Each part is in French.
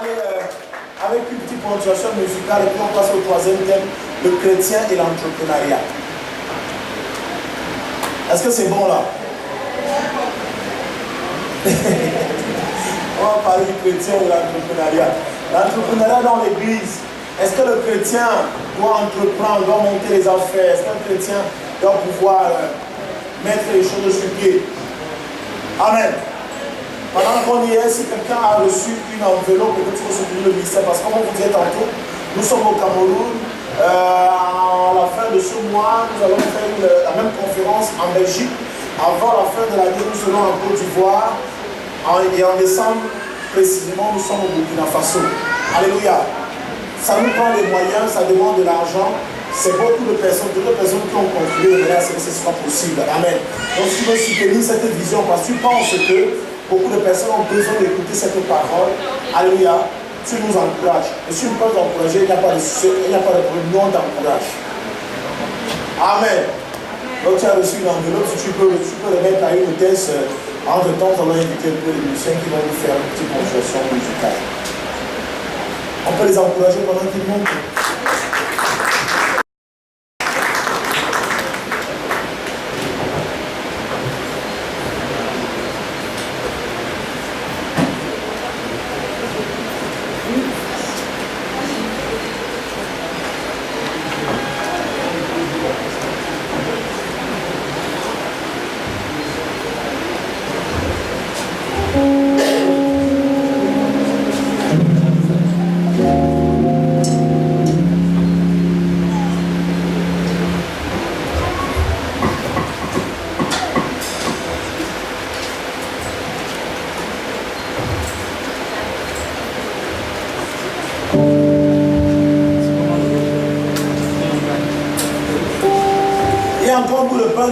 aller avec une petite ponctuation musicale et puis on passe au troisième thème, le chrétien et l'entrepreneuriat. Est-ce que c'est bon là? On va parler du chrétien et de l'entrepreneuriat. L'entrepreneuriat dans l'église. Est-ce que le chrétien doit entreprendre, doit monter les affaires? Est-ce qu'un chrétien doit pouvoir mettre les choses sur pied? Amen. Pendant qu'on y est, si quelqu'un a reçu une enveloppe, peut-être qu'il faut soutenir le ministère, parce que comme on vous disait tantôt, nous sommes au Cameroun. À la fin de ce mois, nous allons faire la même conférence en Belgique. Avant la fin de l'année, nous serons en Côte d'Ivoire. Et en décembre, précisément, nous sommes au Burkina Faso. Alléluia. Ça nous prend des moyens, ça demande de l'argent. C'est beaucoup de personnes, toutes les personnes qui ont contribué à ce que ce soit possible. Amen. Donc, si tu veux soutenir cette vision, parce que tu penses que beaucoup de personnes ont besoin d'écouter cette parole, alléluia, tu nous encourages. Et si tu ne peux pas t'encourager, il n'y a pas de problème, nous on t'encourage. Amen. Donc tu as reçu une enveloppe, si tu peux le mettre à une hôtesse. Entre temps, on va inviter un peu les musiciens qui vont nous faire une petite conversation musicale. On peut les encourager pendant qu'ils montent.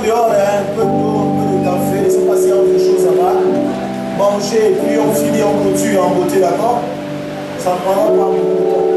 Dehors, un peu d'eau, un peu de café, laissez passer autre chose là-bas. Manger et puis on finit en couture en beauté, d'accord? Ça ne prendra pas beaucoup de temps.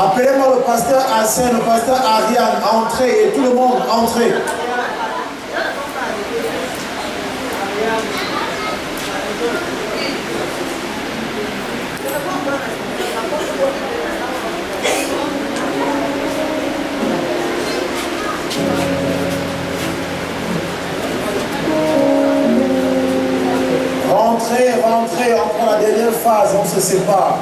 Appelez-moi le pasteur Hassan, le pasteur Ariane, entrez, et tout le monde, entrez. Rentrez, rentrez, on prend la dernière phase, on se sépare.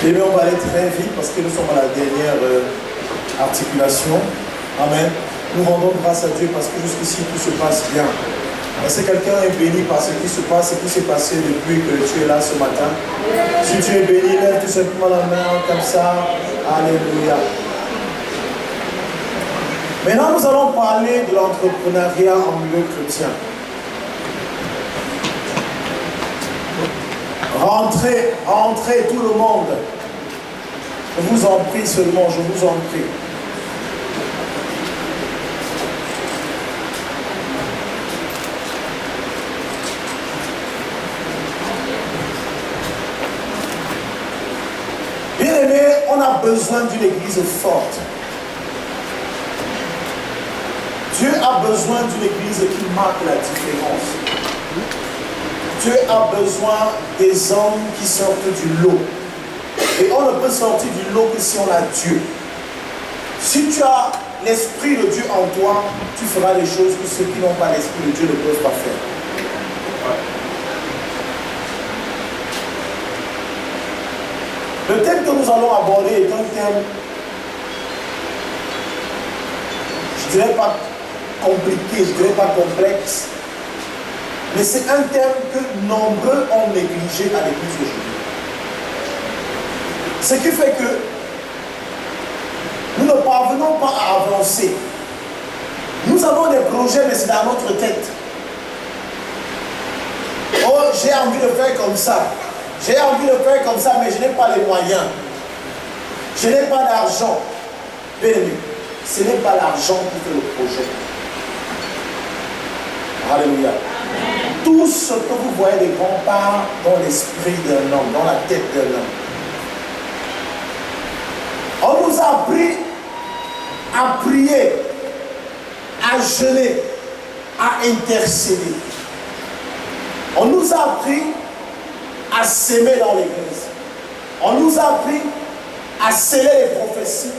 Et bien on va aller très vite parce que nous sommes à la dernière articulation. Amen. Nous rendons grâce à Dieu parce que jusqu'ici tout se passe bien. Est-ce que quelqu'un est béni par ce qui se passe, ce qui s'est passé depuis que tu es là ce matin? Si tu es béni, lève tout simplement la main comme ça. Alléluia. Maintenant, nous allons parler de l'entrepreneuriat en milieu chrétien. Rentrez, rentrez tout le monde. Je vous en prie seulement, je vous en prie. Bien-aimés, on a besoin d'une église forte. Dieu a besoin d'une église qui marque la différence. Dieu a besoin des hommes qui sortent du lot. Et on ne peut sortir du lot que si on a Dieu. Si tu as l'Esprit de Dieu en toi, tu feras des choses que ceux qui n'ont pas l'Esprit de Dieu ne peuvent pas faire. Le thème que nous allons aborder est un thème, je ne dirais pas compliqué, je ne dirais pas complexe, mais c'est un thème que nombreux ont négligé à l'église aujourd'hui. Ce qui fait que nous ne parvenons pas à avancer. Nous avons des projets, mais c'est dans notre tête. Oh, j'ai envie de faire comme ça. J'ai envie de faire comme ça, mais je n'ai pas les moyens. Je n'ai pas d'argent. Bien aimé, ce n'est pas l'argent qui fait le projet. Alléluia. Tout ce que vous voyez des grands part dans l'esprit d'un homme, dans la tête d'un homme. On nous a appris à prier, à jeûner, à intercéder. On nous a appris à s'aimer dans l'église. On nous a appris à sceller les prophéties,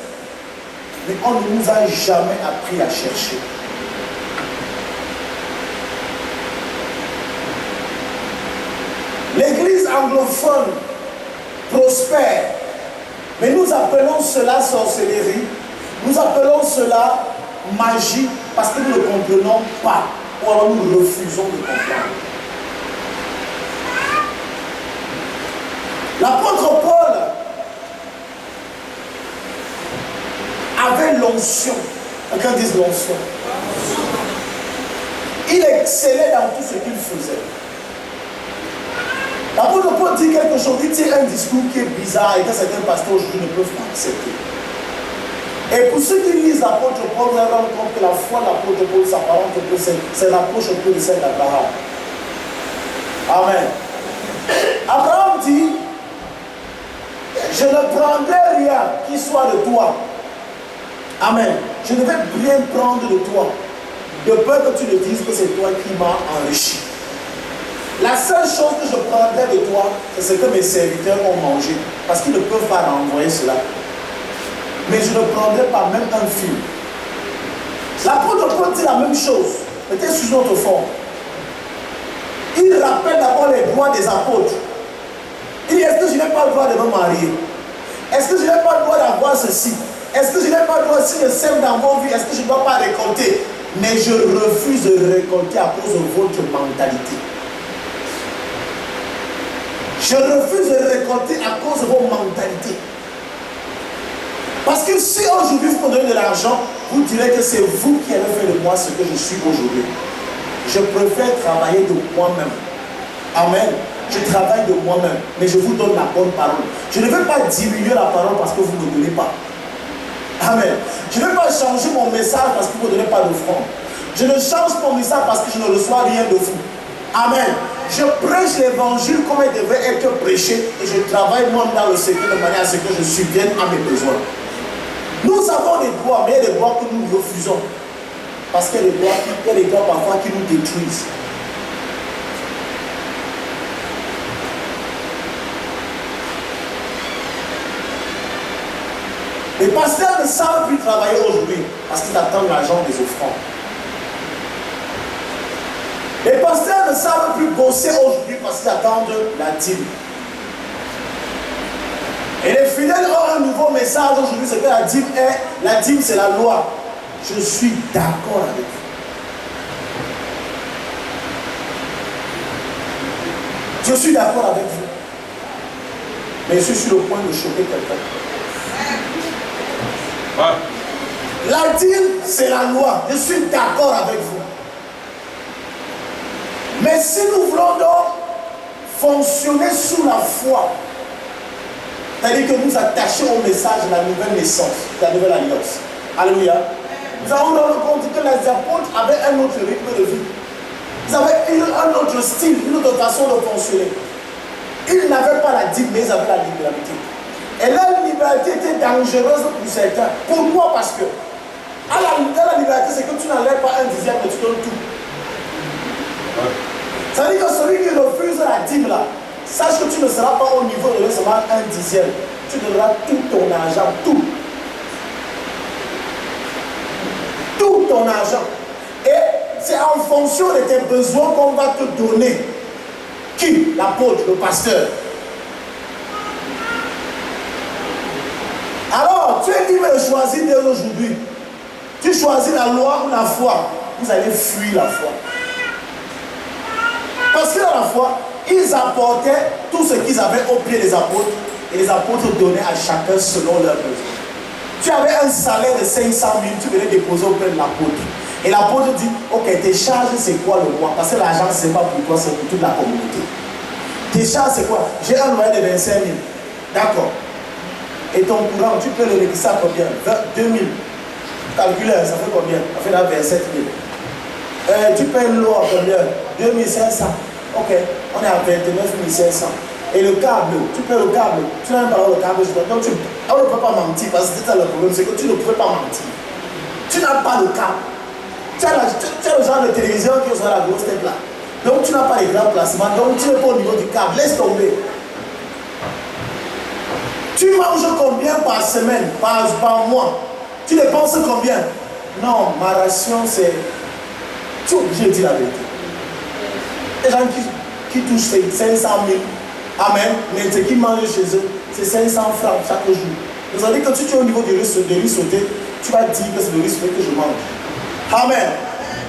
mais on ne nous a jamais appris à chercher. L'église anglophone prospère, mais nous appelons cela sorcellerie, nous appelons cela magie, parce que nous ne comprenons pas, ou alors nous refusons de comprendre. L'apôtre Paul avait l'onction. Quelqu'un dise l'onction. Il excellait dans tout ce qu'il faisait. L'apôtre Paul dit quelque chose, il tient un discours qui est bizarre et que certains pasteurs aujourd'hui ne peuvent pas accepter. Et pour ceux qui lisent l'apôtre Paul, vous allez rendre compte que la foi de l'apôtre Paul s'apparente un peu, c'est l'approche un peu de celle d'Abraham. Amen. Abraham dit, je ne prendrai rien qui soit de toi. Amen. Je ne vais rien prendre de toi, de peur que tu ne dises que c'est toi qui m'as enrichi. La seule chose que je prendrai de toi, c'est ce que mes serviteurs ont mangé, parce qu'ils ne peuvent pas renvoyer cela. Mais je ne prendrai pas même un fil. L'apôtre Paul dit la même chose, peut-être sous notre forme. Il rappelle d'abord les droits des apôtres. Il dit, est-ce que je n'ai pas le droit de me marier? Est-ce que je n'ai pas le droit d'avoir ceci? Est-ce que je n'ai pas le droit, si je sème dans vos vies, est-ce que je ne dois pas récolter? Mais je refuse de récolter à cause de votre mentalité. Je refuse de récolter à cause de vos mentalités. Parce que si aujourd'hui vous me donnez de l'argent, vous direz que c'est vous qui avez fait de moi ce que je suis aujourd'hui. Je préfère travailler de moi-même. Amen. Je travaille de moi-même, mais je vous donne la bonne parole. Je ne veux pas diminuer la parole parce que vous ne me donnez pas. Amen. Je ne veux pas changer mon message parce que vous ne me donnez pas d'offrande. Je ne change mon message parce que je ne reçois rien de vous. Amen. Je prêche l'évangile comme il devait être prêché et je travaille moi dans le secret de manière à ce que je subvienne à mes besoins. Nous avons des droits, mais il y a des droits que nous refusons. Parce qu'il y a des droits parfois qui nous détruisent. Les pasteurs ne savent plus travailler aujourd'hui parce qu'ils attendent l'argent des offrandes. Les pasteurs ne savent plus bosser aujourd'hui parce qu'ils attendent la dîme. Et les fidèles ont un nouveau message aujourd'hui, c'est que la dîme est, la dîme c'est la loi. Je suis d'accord avec vous. Je suis d'accord avec vous. Mais je suis sur le point de choquer quelqu'un. La dîme, c'est la loi. Je suis d'accord avec vous. Mais si nous voulons donc fonctionner sous la foi, c'est-à-dire que nous attacher au message de la nouvelle naissance, de la nouvelle alliance. Alléluia. Nous avons dans le compte que les apôtres avaient un autre rythme de vie. Ils avaient un autre style, une autre façon de fonctionner. Ils n'avaient pas la dîme, mais ils avaient la liberté. Et la liberté était dangereuse pour certains. Pourquoi? Parce que dans la liberté, c'est que tu n'enlèves pas un dixième, mais tu donnes tout. Ça veut dire que celui qui refuse la dîme là, sache que tu ne seras pas au niveau de recevoir un dixième. Tu donneras tout ton argent, tout. Tout ton argent. Et c'est en fonction de tes besoins qu'on va te donner. Qui? L'apôtre, le pasteur. Alors, tu es libre de choisir dès aujourd'hui. Tu choisis la loi ou la foi. Vous allez fuir la foi. Parce que dans la foi, ils apportaient tout ce qu'ils avaient au pied des apôtres. Et les apôtres donnaient à chacun selon leurs besoins. Tu avais un salaire de 500 000, tu venais déposer au pied de l'apôtre. Et l'apôtre dit, ok, tes charges c'est quoi le mois? Parce que l'argent c'est pas pour toi, c'est pour toute la communauté. Tes charges c'est quoi? J'ai un loyer de 25 000. D'accord. Et ton courant, tu peux le réviser à combien? 2 000. Calculez, ça fait combien? Ça fait là 27 000. Tu payes l'eau à combien? 2 500. Ok, on est à 29 500. Et le câble, tu payes le câble. Tu n'as même pas le câble. Donc on ne peut pas mentir parce que c'est ça le problème, c'est que tu ne peux pas mentir. Tu n'as pas le câble. Tu as le genre de télévision qui est sur la grosse tête là. Donc tu n'as pas les grands placements. Donc tu n'es pas au niveau du câble. Laisse tomber. Tu manges combien par semaine, par mois? Tu dépenses combien? Non, ma ration c'est... Tu es obligé de dire la vérité. Les gens qui touchent 500 000, amen, mais ce qu'ils mangent chez eux, c'est 500 francs chaque jour. Vous avez dit que si tu es au niveau du riz sauté, tu vas dire que c'est le riz sauté que je mange. Amen.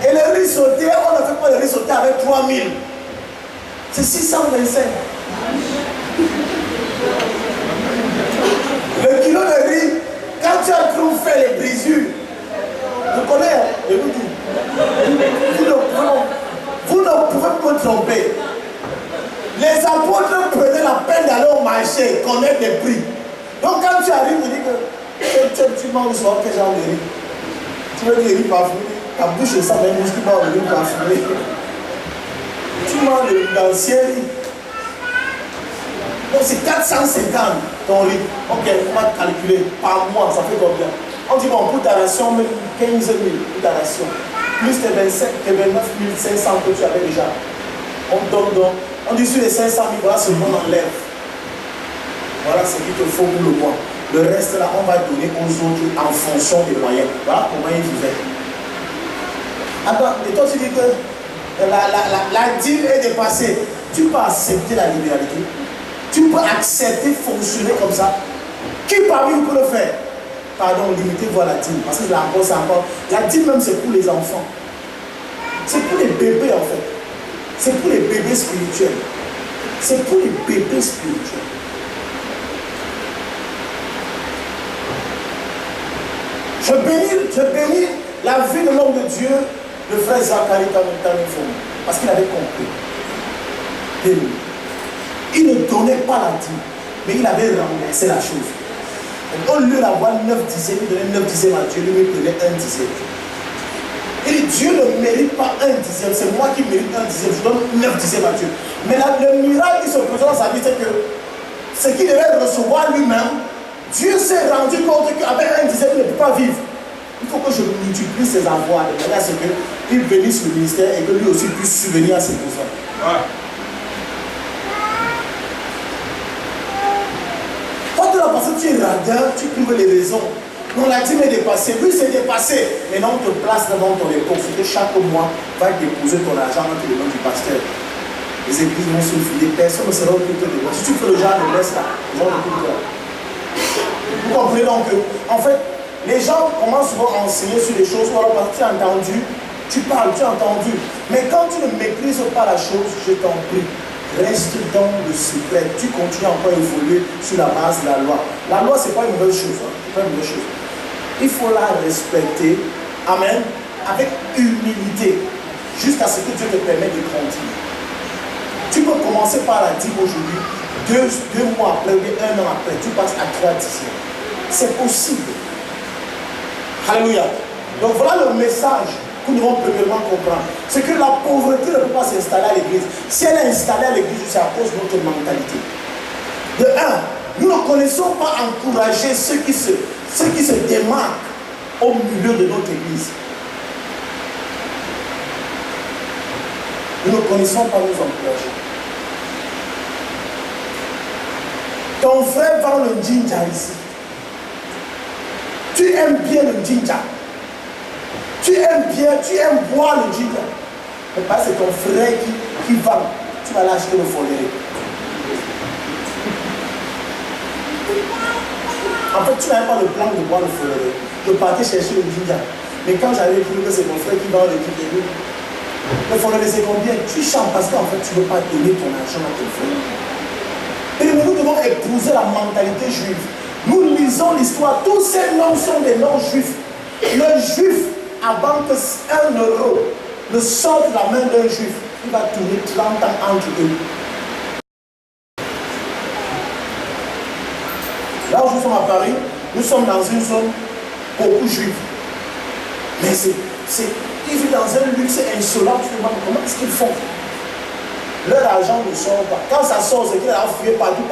Et le riz sauté, on ne fait pas le riz sauté avec 3 000. C'est 625. Le kilo de riz, quand tu as trop fait les brisures, vous connaissez, je vous dis, vous ne pouvez pas tromper. Les apôtres prenaient la peine d'aller au marché, connaître les prix. Donc quand tu arrives, tu dis que tu manges souvent quel genre de riz. Tu veux des riz parfumés, ta bouche est ça, mais tu manges le riz parfumé. Tu manges l'ancien riz. Donc c'est 450 ton riz. Ok, on va calculer par mois, ça fait combien? On dit bon, pour ta ration, 15 000 pour ta ration. Plus tes 29 500 que tu avais déjà. On donne donc. On dit sur les 500 000, voilà ce qu'on enlève. Voilà ce qu'il te faut pour le mois. Le reste là, on va donner aux autres en fonction des moyens. Voilà comment ils vivaient. Attends, et toi tu dis que la dîme est dépassée. Tu peux accepter la libéralité. Tu peux accepter fonctionner comme ça. Qui parmi vous peut le faire? Pardon, limitez-vous à la dîme. Parce que là encore, c'est encore. La dîme même, c'est pour les enfants. C'est pour les bébés en fait. C'est pour les bébés spirituels. C'est pour les bébés spirituels. Je bénis la vie de l'homme de Dieu, le frère Zacharie Tamifon, parce qu'il avait compris. Béni. donnait pas la dîme, mais il avait renversé la chose. Au lieu d'avoir 9 dixièmes, il donnait 9 dixièmes à Dieu, lui prenait 1 dixième. Il dit, Dieu ne mérite pas 1 dixième, c'est moi qui mérite 1 dixième, je donne 9 dixièmes à Dieu. Mais là, le miracle qui se présente dans sa vie, c'est que ce qu'il devait recevoir lui-même, Dieu s'est rendu compte qu'avec 1 dixième, il ne peut pas vivre. Il faut que je multiplie ses avoirs, de manière à ce qu'il bénisse le ministère et que lui aussi puisse subvenir à ses besoins. Ouais. Parce que tu es radin, tu trouves les raisons. On l'a dit, mais dépassé. Lui, c'est dépassé. Maintenant, on te place devant ton époque. C'est que chaque mois, va déposer ton argent dans le nom du pasteur. Les églises vont se filer. Personne ne sera occupé de toi. Si tu fais le genre de laisse là, ils vont t'occuper. Vous comprenez donc que, en fait, les gens commencent souvent à enseigner sur les choses. Ou alors, parce que tu as entendu, tu parles, tu as entendu. Mais quand tu ne maîtrises pas la chose, je t'en prie. Reste dans le secret. Tu continues encore à évoluer sur la base de la loi. La loi, ce n'est pas une mauvaise chose. Hein? C'est pas une mauvaise chose. Il faut la respecter. Amen. Avec humilité. Jusqu'à ce que Dieu te permette de grandir. Tu peux commencer par la dîme aujourd'hui. Deux mois après, ou 1 an après, tu passes à 3 dixièmes. C'est possible. Alléluia. Donc voilà le message que nous devons premièrement comprendre. C'est que la pauvreté ne peut pas s'installer à l'église. Si elle est installée à l'église, c'est à cause de notre mentalité. De un, nous ne connaissons pas encourager ceux qui se démarquent au milieu de notre église. Nous ne connaissons pas nous encourager. Ton frère vend le ginger ici. Tu aimes bien le ginger. Tu aimes bien, tu aimes boire le ginger. Mais pas c'est ton frère qui vend. Tu vas l'acheter le foléré. En fait, tu n'avais pas le plan de boire le foléré. Je partais chercher le ginger. Mais quand j'avais cru que c'est mon frère qui vend le ginger, le foléré c'est combien? Tu chantes parce qu'en fait tu ne veux pas donner ton argent à ton frère. Et nous devons épouser la mentalité juive. Nous lisons l'histoire. Tous ces noms sont des noms juifs. Le juif, avant que 1 euro ne sorte de la main d'un juif, il va tourner 30 ans entre eux. Là où nous sommes à Paris, nous sommes dans une zone beaucoup juive. Mais ils vivent dans un luxe insolent. Tu te demandes comment est-ce qu'ils font? Leur argent ne sort pas. Quand ça sort, c'est qu'il a fouillé partout.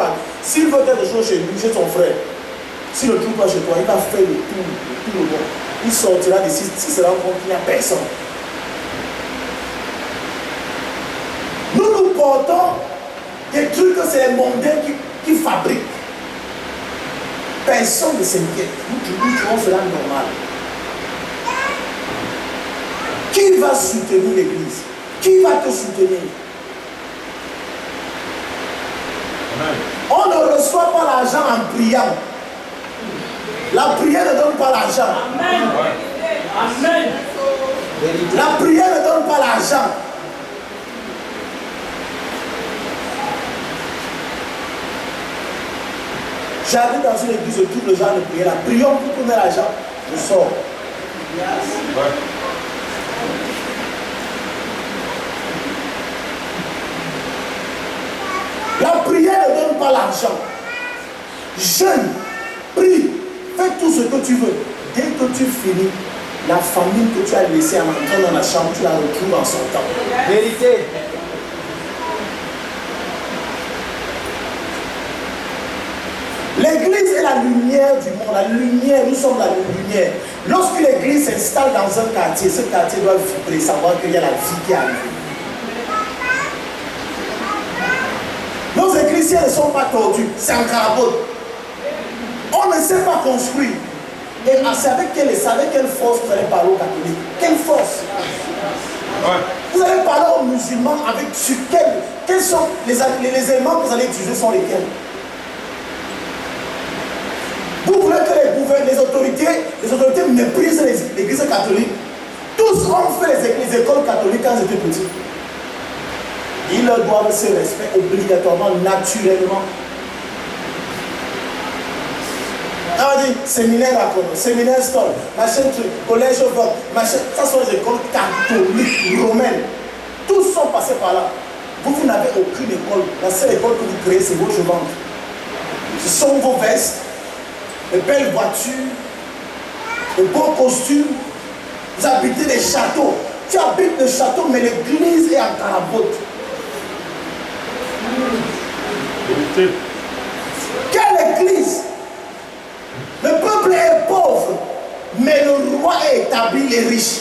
S'il veut quelque chose chez lui, chez son frère, s'il ne trouve pas chez toi, il va faire le tout le monde. Il sortira d'ici, si se rend compte qu'il n'y a personne. Nous portons des trucs que c'est les mondains qui fabriquent. Personne ne s'inquiète. Nous trouvons cela normal. Qui va soutenir l'église? Qui va te soutenir? On ne reçoit pas l'argent en priant. La prière ne donne pas l'argent. Amen. Amen. La prière ne donne pas l'argent. J'arrive dans une église, je trouve le genre de prière. La prions pour donner l'argent. Je sors. La prière ne donne pas l'argent. Jeûne, prie, fais tout ce que tu veux. Dès que tu finis, la famille que tu as laissée en entrant dans la chambre, tu la retrouves en sortant. Vérité. L'église est la lumière du monde. La lumière, nous sommes la lumière. Lorsque l'église s'installe dans un quartier, ce quartier doit vibrer, savoir qu'il y a la vie qui arrive. Nos églises ne sont pas tordues, c'est en carabote. On ne sait pas construire. Et c'est avec quelle force vous allez parler aux catholiques? Quelle force? Vous allez parler aux musulmans avec sur quels sont les éléments que vous allez utiliser sont lesquels? Vous voulez que les autorités méprisent l'église catholique? Tous ont fait les écoles catholiques quand ils étaient petits. Ils leur doivent ce respect obligatoirement, naturellement. On dit séminaire à Kono, séminaire Stoll, machin truc, collège au vote, machin. Ça sont les écoles catholiques romaines. Tous sont passés par là. Vous n'avez aucune école. La seule école que vous créez, c'est votre ventre. Ce sont vos vestes, les belles voitures, les beaux costumes. Vous habitez les châteaux. Tu habites le château, mais l'église est en carabote. Quelle église? Le peuple est pauvre, mais le roi est établi, les riches.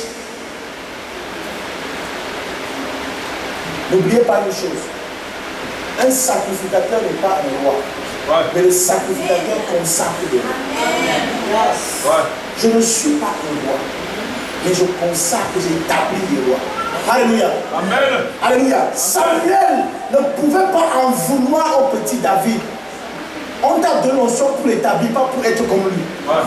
N'oubliez pas une chose. Un sacrificateur n'est pas un roi. Ouais. Mais le sacrificateur consacre des rois. Ouais. Je ne suis pas un roi, mais je consacre, j'établis des rois. Alléluia. Amen. Alléluia. Samuel ne pouvait pas en vouloir au petit David. On t'a donné notions pour l'établir, pas pour être comme lui. Ouais.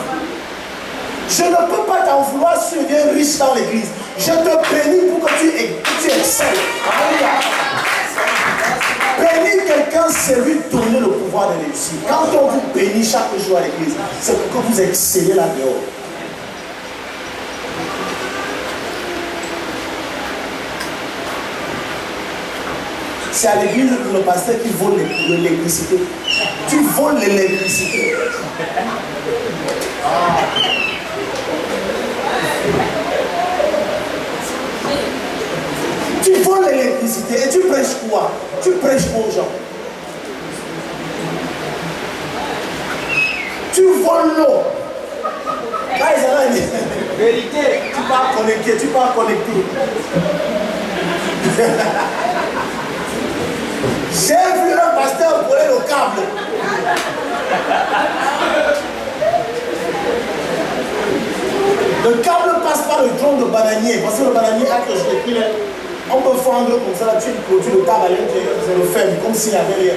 Je ne peux pas t'en vouloir si tu es riche dans l'église. Je te bénis pour que tu excelles. Alléluia. Bénir quelqu'un, c'est lui donner le pouvoir de réussir. Quand on vous bénit chaque jour à l'église, c'est pour que vous excellez là-dehors. C'est à l'église que le pasteur qui vole l'électricité. Tu voles l'électricité. Tu voles l'électricité et tu prêches quoi? Tu prêches aux gens. Tu voles l'eau. Vérité, tu pars connecter, tu pars connecter. J'ai vu un pasteur voler le câble. Le câble passe par le tronc de bananier. Parce que le bananier a que je l'ai pris là. On peut fendre comme ça, là, tu produis le câble à l'intérieur, c'est le ferme, comme s'il n'y avait rien.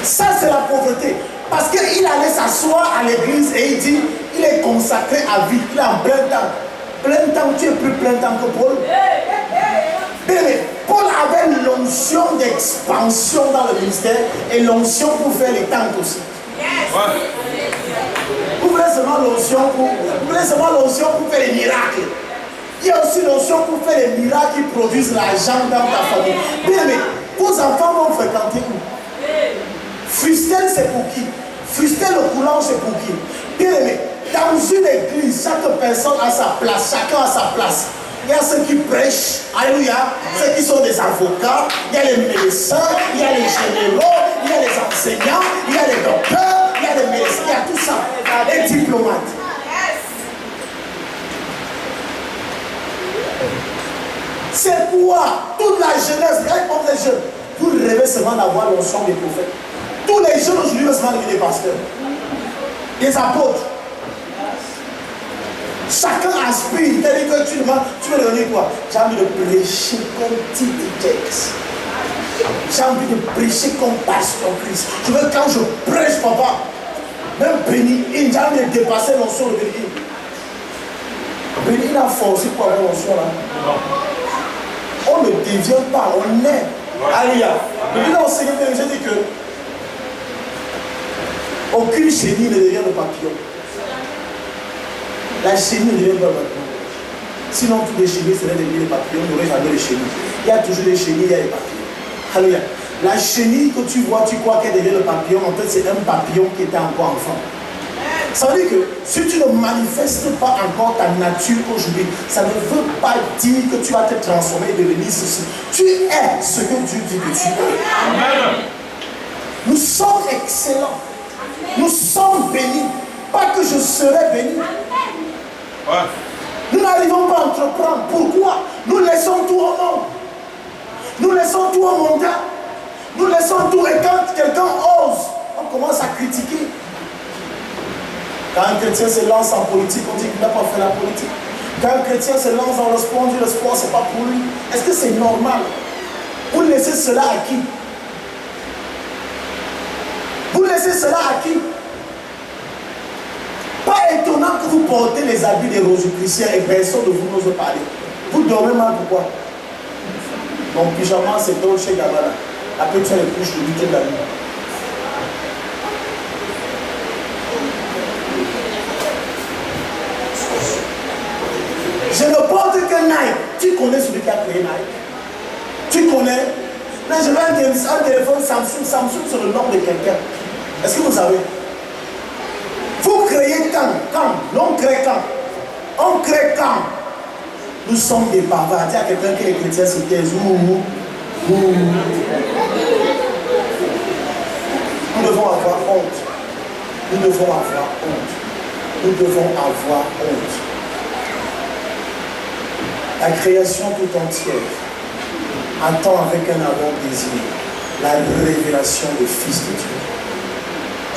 Ça, c'est la pauvreté. Parce qu'il allait s'asseoir à l'église et il dit, il est consacré à vie, il est en plein temps. Plein temps, tu es plus plein temps que Paul. Mais Paul avait l'onction d'expansion dans le ministère et l'onction pour faire les tentes aussi. Vous voulez seulement l'onction pour faire les miracles. Il y a aussi l'onction pour faire les miracles qui produisent l'argent dans ta famille. Bien aimé, vos enfants vont fréquenter où? Fustel, c'est pour qui? Fustel, le coulant, c'est pour qui? Bien aimé, dans une église, chaque personne a sa place, chacun a sa place. Il y a ceux qui prêchent, alléluia, ceux qui sont des avocats, il y a les médecins, il y a les généraux, il y a les enseignants, il y a les docteurs, il y a les médecins, il y a tout ça, les diplomates. C'est pourquoi toute la jeunesse, comme les jeunes, vous rêvez seulement d'avoir l'onction des prophètes. Tous les jeunes aujourd'hui veulent seulement devenir des pasteurs, des apôtres. Chacun aspire, c'est-à-dire que tu veux devenir quoi? J'ai envie de prêcher comme T.D. Jakes. J'ai envie de prêcher comme Pasteur Chris. Je veux quand je prêche, papa, même Béni, j'ai envie de dépasser l'onction de Béni. Béni, il a forcé pour avoir l'onction là. On ne devient pas, on est. Alléluia. Mais là, on sait que j'ai dit que aucune chenille ne devient le papillon. La chenille ne devient pas le papillon. Sinon, tous les chenilles seraient devenus les papillons, il n'y aurait jamais les chenilles. Il y a toujours des chenilles, il y a des papillons. Alléluia. La chenille que tu vois, tu crois qu'elle devient le papillon, en fait, c'est un papillon qui était encore enfant. Ça veut dire que si tu ne manifestes pas encore ta nature aujourd'hui, ça ne veut pas dire que tu vas te transformer et devenir ceci. Tu es ce que Dieu dit que tu es. Amen. Nous sommes excellents. Nous sommes bénis. Pas que je serai béni. Ouais. Nous n'arrivons pas à entreprendre. Pourquoi? Nous laissons tout au monde. Nous laissons tout au mandat. Nous laissons tout. Et quand quelqu'un ose, on commence à critiquer. Quand un chrétien se lance en politique, on dit qu'il n'a pas fait la politique. Quand un chrétien se lance dans le sport, on dit le sport, c'est pas pour lui. Est-ce que c'est normal? Vous laissez cela à qui? Vous laissez cela à qui? Pas étonnant que vous portez les habits des rosicruciens et personne de vous n'ose parler. Vous dormez mal, pourquoi? Mon pyjama, c'est Dolce Gabbana. Après, tu as les couches de 8 de la nuit. Je ne porte que Nike. Tu Tu connais celui qui a créé Nike? Tu connais? Mais je vais un téléphone Samsung. Samsung, c'est le nom de quelqu'un. Est-ce que vous savez? Vous créez quand? Non, on crée quand? On crée quand? Nous sommes des bavards. Dis à quelqu'un que les chrétiens se taisent. Nous devons avoir honte. Nous devons avoir honte. Nous devons avoir honte. La création tout entière attend avec un ardent désir la révélation des fils de Dieu.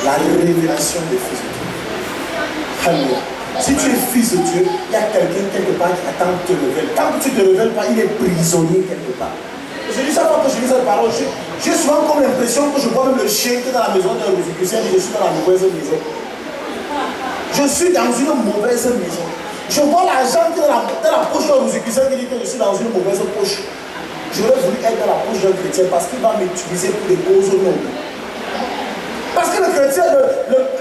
La révélation des fils de Dieu. Alléluia. Si tu es fils de Dieu, il y a quelqu'un quelque part qui attend que tu te révèles. Quand tu ne te révèles pas, il est prisonnier quelque part. Je dis ça quand je lis cette parole. J'ai souvent comme l'impression que je vois même le chien qui est dans la maison d'un Rosicrucien et je suis dans la mauvaise maison. Je suis dans une mauvaise maison. Je vois l'argent qui est dans la poche d'un Rosicrucien qui dit que je suis dans une mauvaise poche. J'aurais voulu être dans la poche d'un chrétien parce qu'il va m'utiliser pour des causes nobles. Parce que le chrétien,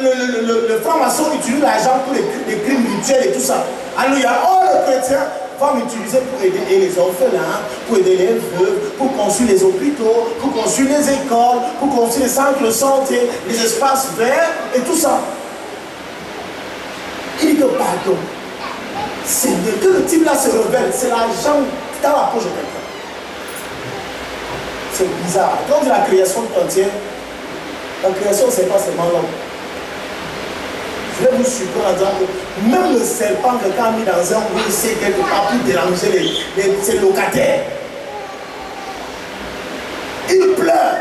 le franc-maçon utilise l'argent pour les crimes rituels et tout ça. Alléluia. Oh, le chrétien va m'utiliser pour aider les orphelins, pour aider les veuves, pour construire les hôpitaux, pour construire les écoles, pour construire les centres de santé, les espaces verts et tout ça. Il dit que pardon. Seigneur, que le type là se révèle, c'est l'argent dans la poche de quelqu'un. C'est bizarre. Donc la création tout entière, la création, c'est pas seulement l'homme. Je vais vous surprendre en disant que même le serpent, quelqu'un a mis dans un WC quelque part pour déranger ses locataires. Il pleure.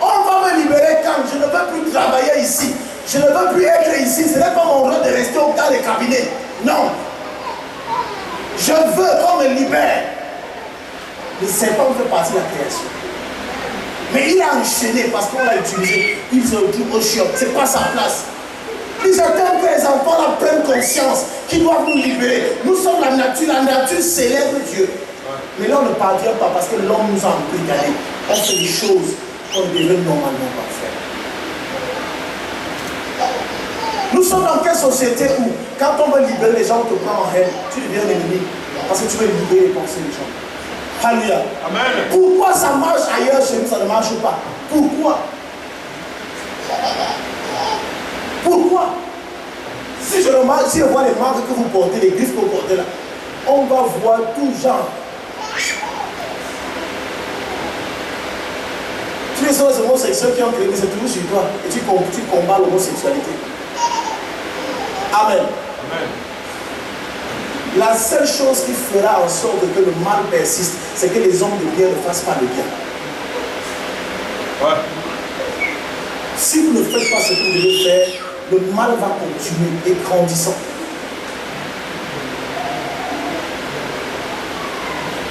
On va me libérer quand je ne veux plus travailler ici. Je ne veux plus être ici. Ce n'est pas mon rôle de rester dans les cabinets. Non. Je veux qu'on me libère. Le serpent fait partie de la création. Mais il a enchaîné parce qu'on l'a utilisé. Il se dit au chiot. Ce n'est pas sa place. Ils attendent que les enfants la prennent conscience qu'ils doivent nous libérer. Nous sommes la nature célèbre Dieu. Mais là on ne parvient pas parce que l'homme nous a embrigadés. On fait des choses qu'on ne devrait normalement pas faire. Nous sommes dans quelle société où quand on veut libérer les gens, on te prend en haine, tu deviens l'ennemi parce que tu veux libérer les pensées des gens. Alléluia. Amen. Pourquoi ça marche ailleurs chez nous, ça ne marche pas? Pourquoi? Pourquoi? Si je vois les marques que vous portez, les griffes que vous portez là, on va voir tout genre. Tous les autres homosexuels qui ont créé, c'est toujours sur toi. Et tu combats l'homosexualité. Amen. Amen. La seule chose qui fera en sorte que le mal persiste, c'est que les hommes de bien ne fassent pas de bien. Ouais. Si vous ne faites pas ce que vous devez faire, le mal va continuer et grandissant.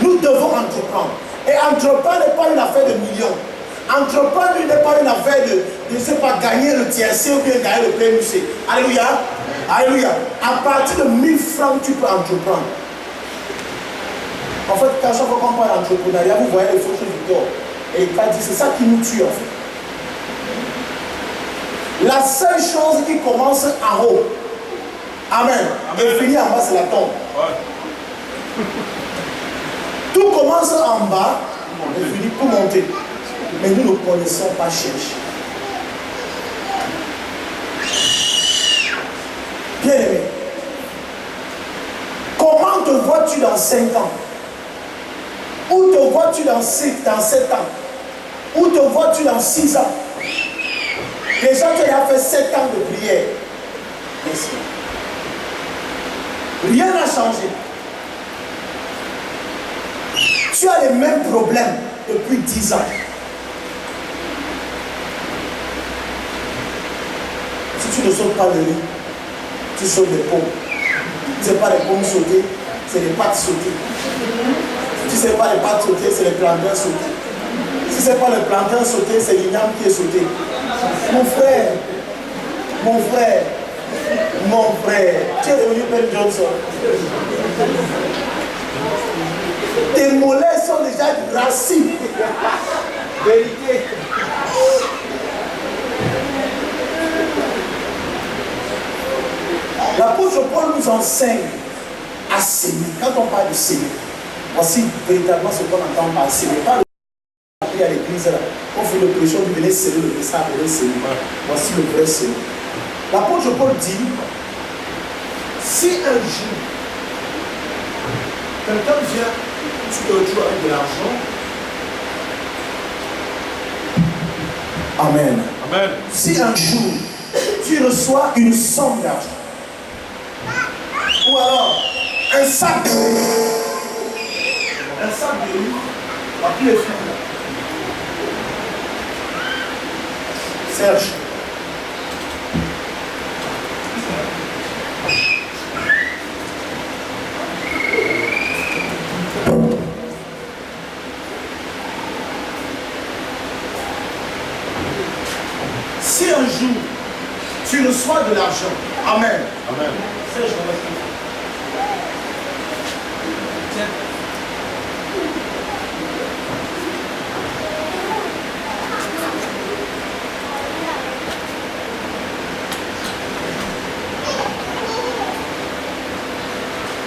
Nous devons entreprendre. Et entreprendre n'est pas une affaire de millions. Entreprendre n'est pas une affaire de ne sais pas, gagner le tiercé ou bien gagner le PMC. Alléluia. Alléluia. À partir de 1000 francs, tu peux entreprendre. En fait, quand chaque fois qu'on parle d'entrepreneuriat, vous voyez les photos du corps. Et il dit, c'est ça qui nous tue en fait. La seule chose qui commence en haut, amen, et finit en bas, c'est la tombe. Ouais. Tout commence en bas et finit pour monter. Mais nous ne connaissons pas chercher. Bien aimé, comment te vois-tu dans 5 ans? Où te vois-tu dans 7 ans? Où te vois-tu dans 6 ans? Les gens qui ont fait 7 ans de prière. Merci. Rien n'a changé. Tu as les mêmes problèmes depuis 10 ans. Si tu ne sautes pas le riz, tu sautes les pommes. Tu ne sais pas les pommes sautées, c'est les pâtes sautées. Tu ne sais pas les pâtes sautées, c'est les plantains sautés. Si ce n'est pas le plantain sauté, c'est l'igname qui est sauté. Mon frère, tu es devenu Ben Johnson. Tes mollets sont déjà racines. Vérité. L'apôtre Paul nous enseigne à s'aimer. Quand on parle de s'aimer, Voici véritablement ce qu'on entend par ce n'est pas le appris à l'église là. On fait le prêcheur, vous venez sceller le message, vous venez sceller. Voici le vrai sceller. L'apôtre Paul dit, si un jour, quelqu'un vient, tu te retrouves avec de l'argent. Amen. Amen. Si un jour, tu reçois une somme d'argent, ou alors un sac de riz, à tous les filles. Serge. Si un jour tu reçois de l'argent, amen. Amen. Serge, amen.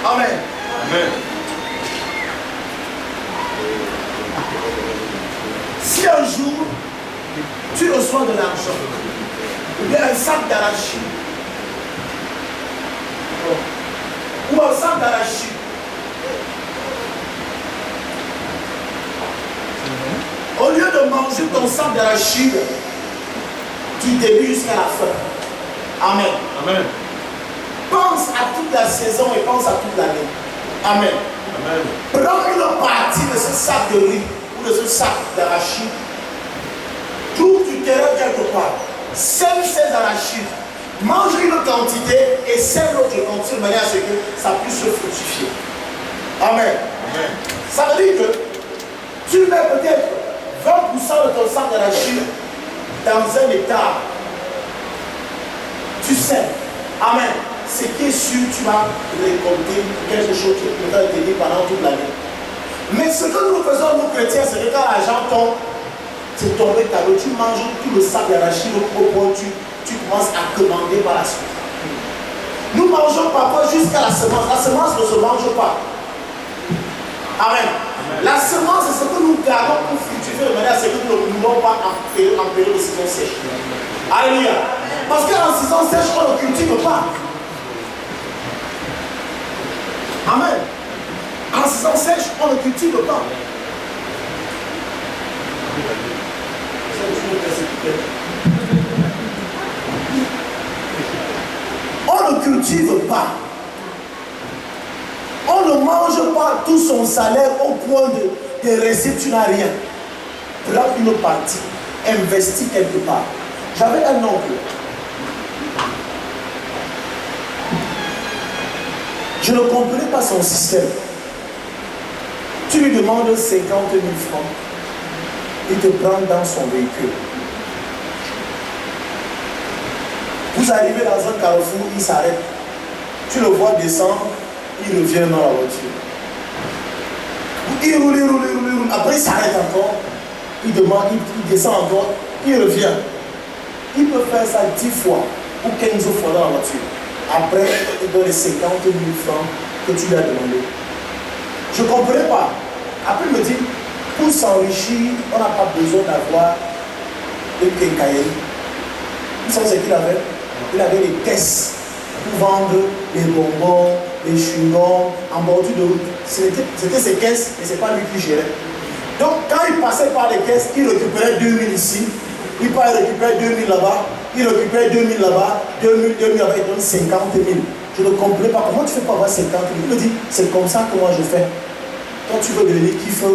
Amen. Si un jour tu reçois de l'argent, ou bien un sac d'arachide, ou un sac d'arachide, au lieu de manger ton sac d'arachide du début jusqu'à la fin, amen. Amen. Pense à toute la saison et pense à toute l'année. Amen. Amen. Prends une partie de ce sac de riz ou de ce sac d'arachide. Trouve du terrain quelque part. Sème ces arachides. Mange une quantité et sème l'autre quantité de manière à ce que ça puisse se fructifier. Amen. Amen. Ça veut dire que tu mets peut-être 20% de ton sac d'arachide dans un hectare. Tu sèmes. Amen. Ce qui est sûr, tu vas récolter quelque chose qui pourra te tenir pendant toute l'année. Mais ce que nous faisons, nous chrétiens, c'est que quand l'argent tombe, c'est tombé ta l'eau, tu manges tout le sac d'arachide au point où tu commences à commander par la suite. Nous mangeons parfois jusqu'à la semence. La semence ne se mange pas. Amen. Amen. La semence, c'est ce que nous gardons pour fructifier de manière à ce que nous ne mourons pas en période de saison sèche. Alléluia. Parce qu'en saison sèche, on ne cultive pas. Amen. En saison sèche, on ne cultive pas. On ne cultive pas. On ne mange pas tout son salaire au point de rester, tu n'as rien. Prends une partie, investis quelque part. J'avais un oncle. Je ne comprenais pas son système. Tu lui demandes 50 000 francs. Il te prend dans son véhicule. Vous arrivez dans un carrefour, il s'arrête. Tu le vois descendre, il revient dans la voiture. Il roule. Après, il s'arrête encore. Il demande, il descend encore, il revient. Il peut faire ça 10 fois ou 15 fois dans la voiture. Après, il donne les 50 000 francs que tu lui as demandé. Je ne comprenais pas. Après, il me dit, pour s'enrichir, on n'a pas besoin d'avoir une quincaillerie. Vous savez ce qu'il avait? Il avait des caisses pour vendre les bonbons, les chewing-gums en bordure de route. C'était ses caisses, mais ce n'est pas lui qui gérait. Donc, quand il passait par les caisses, il récupérait 2000 ici, il récupérait 2000 là-bas, il récupérait 2000 là-bas, 2000 là-bas, il donne 50 000. Je ne comprenais pas comment tu fais pour avoir 50 000. Il me dit, c'est comme ça que moi je fais. Toi, tu veux devenir kiffeur.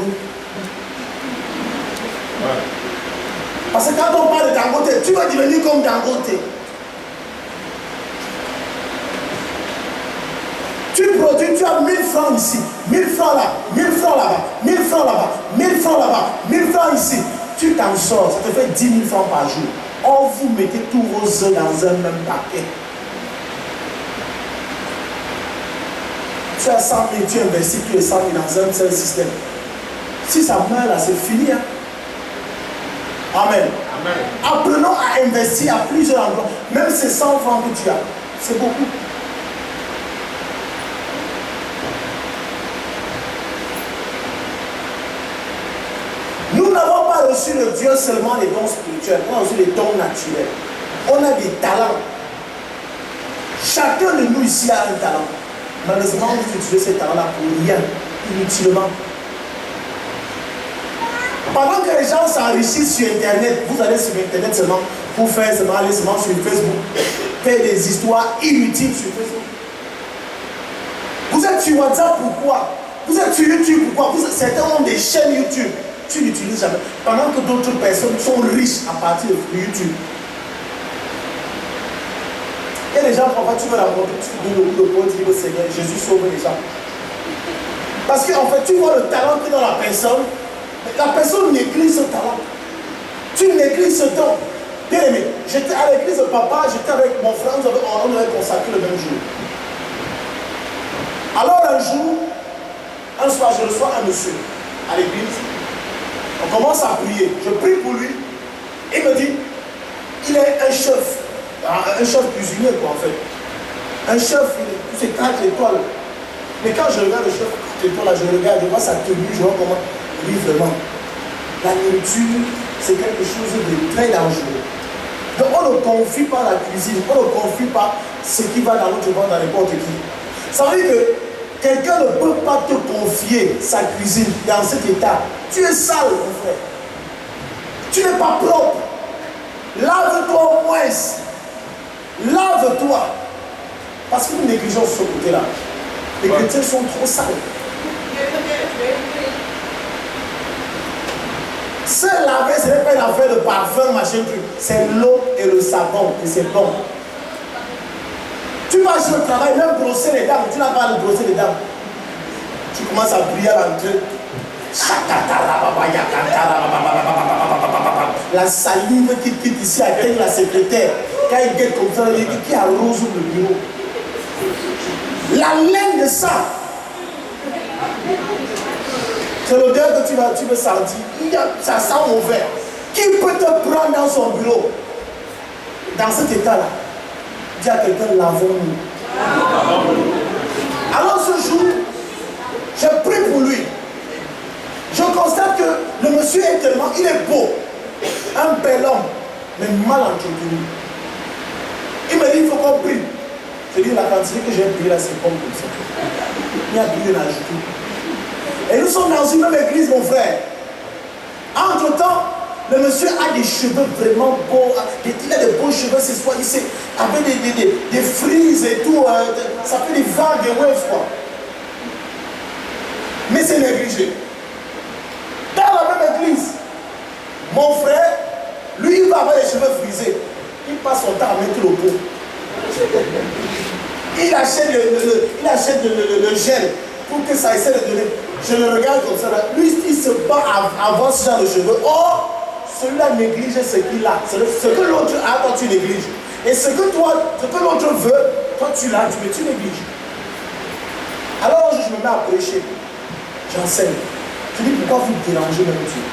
Parce que quand on parle de Dangote, tu vas devenir comme Dangote. Tu produis, tu as 1000 francs ici, 1000 francs là, 1000 francs là-bas, 1000 francs là-bas, 1000 francs là-bas, 1000 francs ici. Tu t'en sors, ça te fait 10 000 francs par jour. Or, vous mettez tous vos œufs dans un même paquet. Tu as 100 000, tu investis tous les 100 000 dans un seul système. Si ça meurt là, c'est fini. Hein? Amen. Amen. Apprenons à investir à plusieurs endroits. Même ces 100 francs que tu as, c'est beaucoup. reçu de Dieu seulement les dons spirituels, on a reçu les dons naturels. On a des talents. Chacun de nous ici a un talent. Malheureusement, vous utilisez ces talents-là pour rien, inutilement. Pendant que les gens s'enrichissent sur Internet, vous allez sur Internet seulement pour faire seulement, aller seulement sur Facebook, faire des histoires inutiles sur Facebook. Vous êtes sur WhatsApp, pourquoi? Vous êtes sur YouTube, pourquoi? Certains ont des chaînes YouTube. Tu n'utilises jamais. Pendant que d'autres personnes sont riches à partir de YouTube. Il y a des gens, parfois, tu veux raconter, tu dis le pot, tu dis au Seigneur, Jésus sauve les gens. Parce qu'en fait, tu vois le talent que dans la personne néglige ce talent. Tu négliges ce don. Bien aimé, j'étais à l'église de papa, j'étais avec mon frère, on avait consacré le même jour. Alors un jour, un soir, je reçois un monsieur à l'église. On commence à prier. Je prie pour lui. Il me dit, il est un chef cuisinier quoi en fait. Un chef, c'est 4 étoiles. Mais quand je regarde le chef 4 étoiles, je regarde, je vois sa tenue, je vois comment il vit vraiment. La nourriture, c'est quelque chose de très dangereux. Donc on ne confie pas la cuisine, on ne confie pas ce qui va dans notre ventre dans n'importe qui. Ça veut dire que quelqu'un ne peut pas te confier sa cuisine dans cet état. Tu es sale, mon frère. Tu n'es pas propre. Lave-toi au moins. Lave-toi. Parce que nous négligeons ce côté-là. Les chrétiens sont trop sales. Se laver, ce n'est pas une affaire de parfum, machin, c'est l'eau et le savon, et c'est bon. Tu vas sur le travail, même brosser les dents, tu n'as pas à brosser les dents. Tu commences à prier à l'entrée. La salive qui quitte ici atteint la secrétaire. Quand il guette comme ça, il dit qui arrose le bureau. La laine de ça. C'est l'odeur que tu veux sentir. Ça sent mauvais. Qui peut te prendre dans son bureau? Dans cet état-là. Dis à quelqu'un, lavons-nous. Alors ce jour, je prie pour lui. Je constate que le monsieur est tellement, il est beau. Un bel homme, mais mal entretenu. Il me dit, il faut qu'on prie. Je dis, la quantité que j'ai payée là, c'est comme ça. Il y a plus rien à ajouter. Et nous sommes dans une même église, mon frère. Entre-temps, le monsieur a des cheveux vraiment beaux. Il a des beaux cheveux, c'est soit ici, avec des frises et tout. Ça fait des vagues et waves, quoi. Mais c'est négligé. Dans la même église, mon frère, lui, il va avoir les cheveux frisés. Il passe son temps à mettre le pot. Il achète le gel pour que ça essaie de donner. Je le regarde comme ça. Lui, il se bat à avoir ce genre de cheveux. Oh, celui-là néglige ce qu'il a. Ce que l'autre a, toi tu négliges. Et ce que l'autre veut, toi tu l'as, tu négliges. Alors je me mets à prêcher. J'enseigne. Je dis pourquoi vous dérangez même Dieu?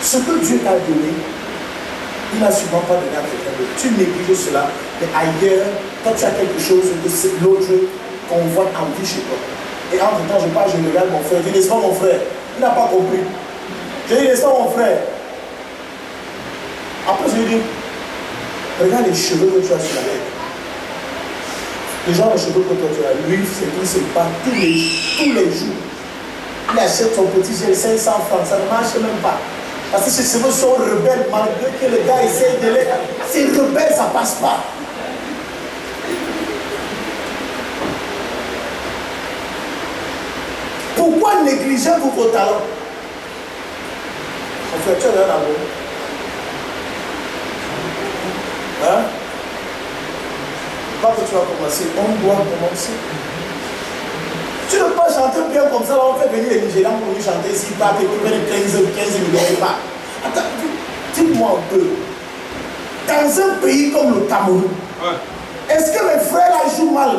Ce que Dieu t'a donné, il n'a sûrement pas donné à quelqu'un d'autre. Tu négliges cela, mais ailleurs, toi tu as quelque chose que l'autre convoite en vie chez toi. Et en même temps, je parle, je regarde mon frère. Je dis, n'est-ce pas mon frère? Il n'a pas compris. Je dis, n'est-ce pas mon frère? Après, je lui dis, regarde les cheveux que tu as sur la tête. Les gens de cheveux que toi tu as, lui, c'est qu'il se bat tous les jours. Il achète son petit gel 500 francs, ça ne marche même pas. Parce que ses cheveux sont rebelles, malgré que le gars essaye de les... C'est rebelle, ça ne passe pas. Pourquoi négligez-vous vos talents? En fait, tu as rien à voir. Hein? Pas que tu vas commencer, on doit commencer. Tu ne peux pas chanter bien comme ça, là, on fait venir les Nigérians pour nous chanter ici, pas que tu fais 15 millions pas. Attends, dis-moi un peu. Dans un pays comme le Cameroun, est-ce que mes frères là jouent mal?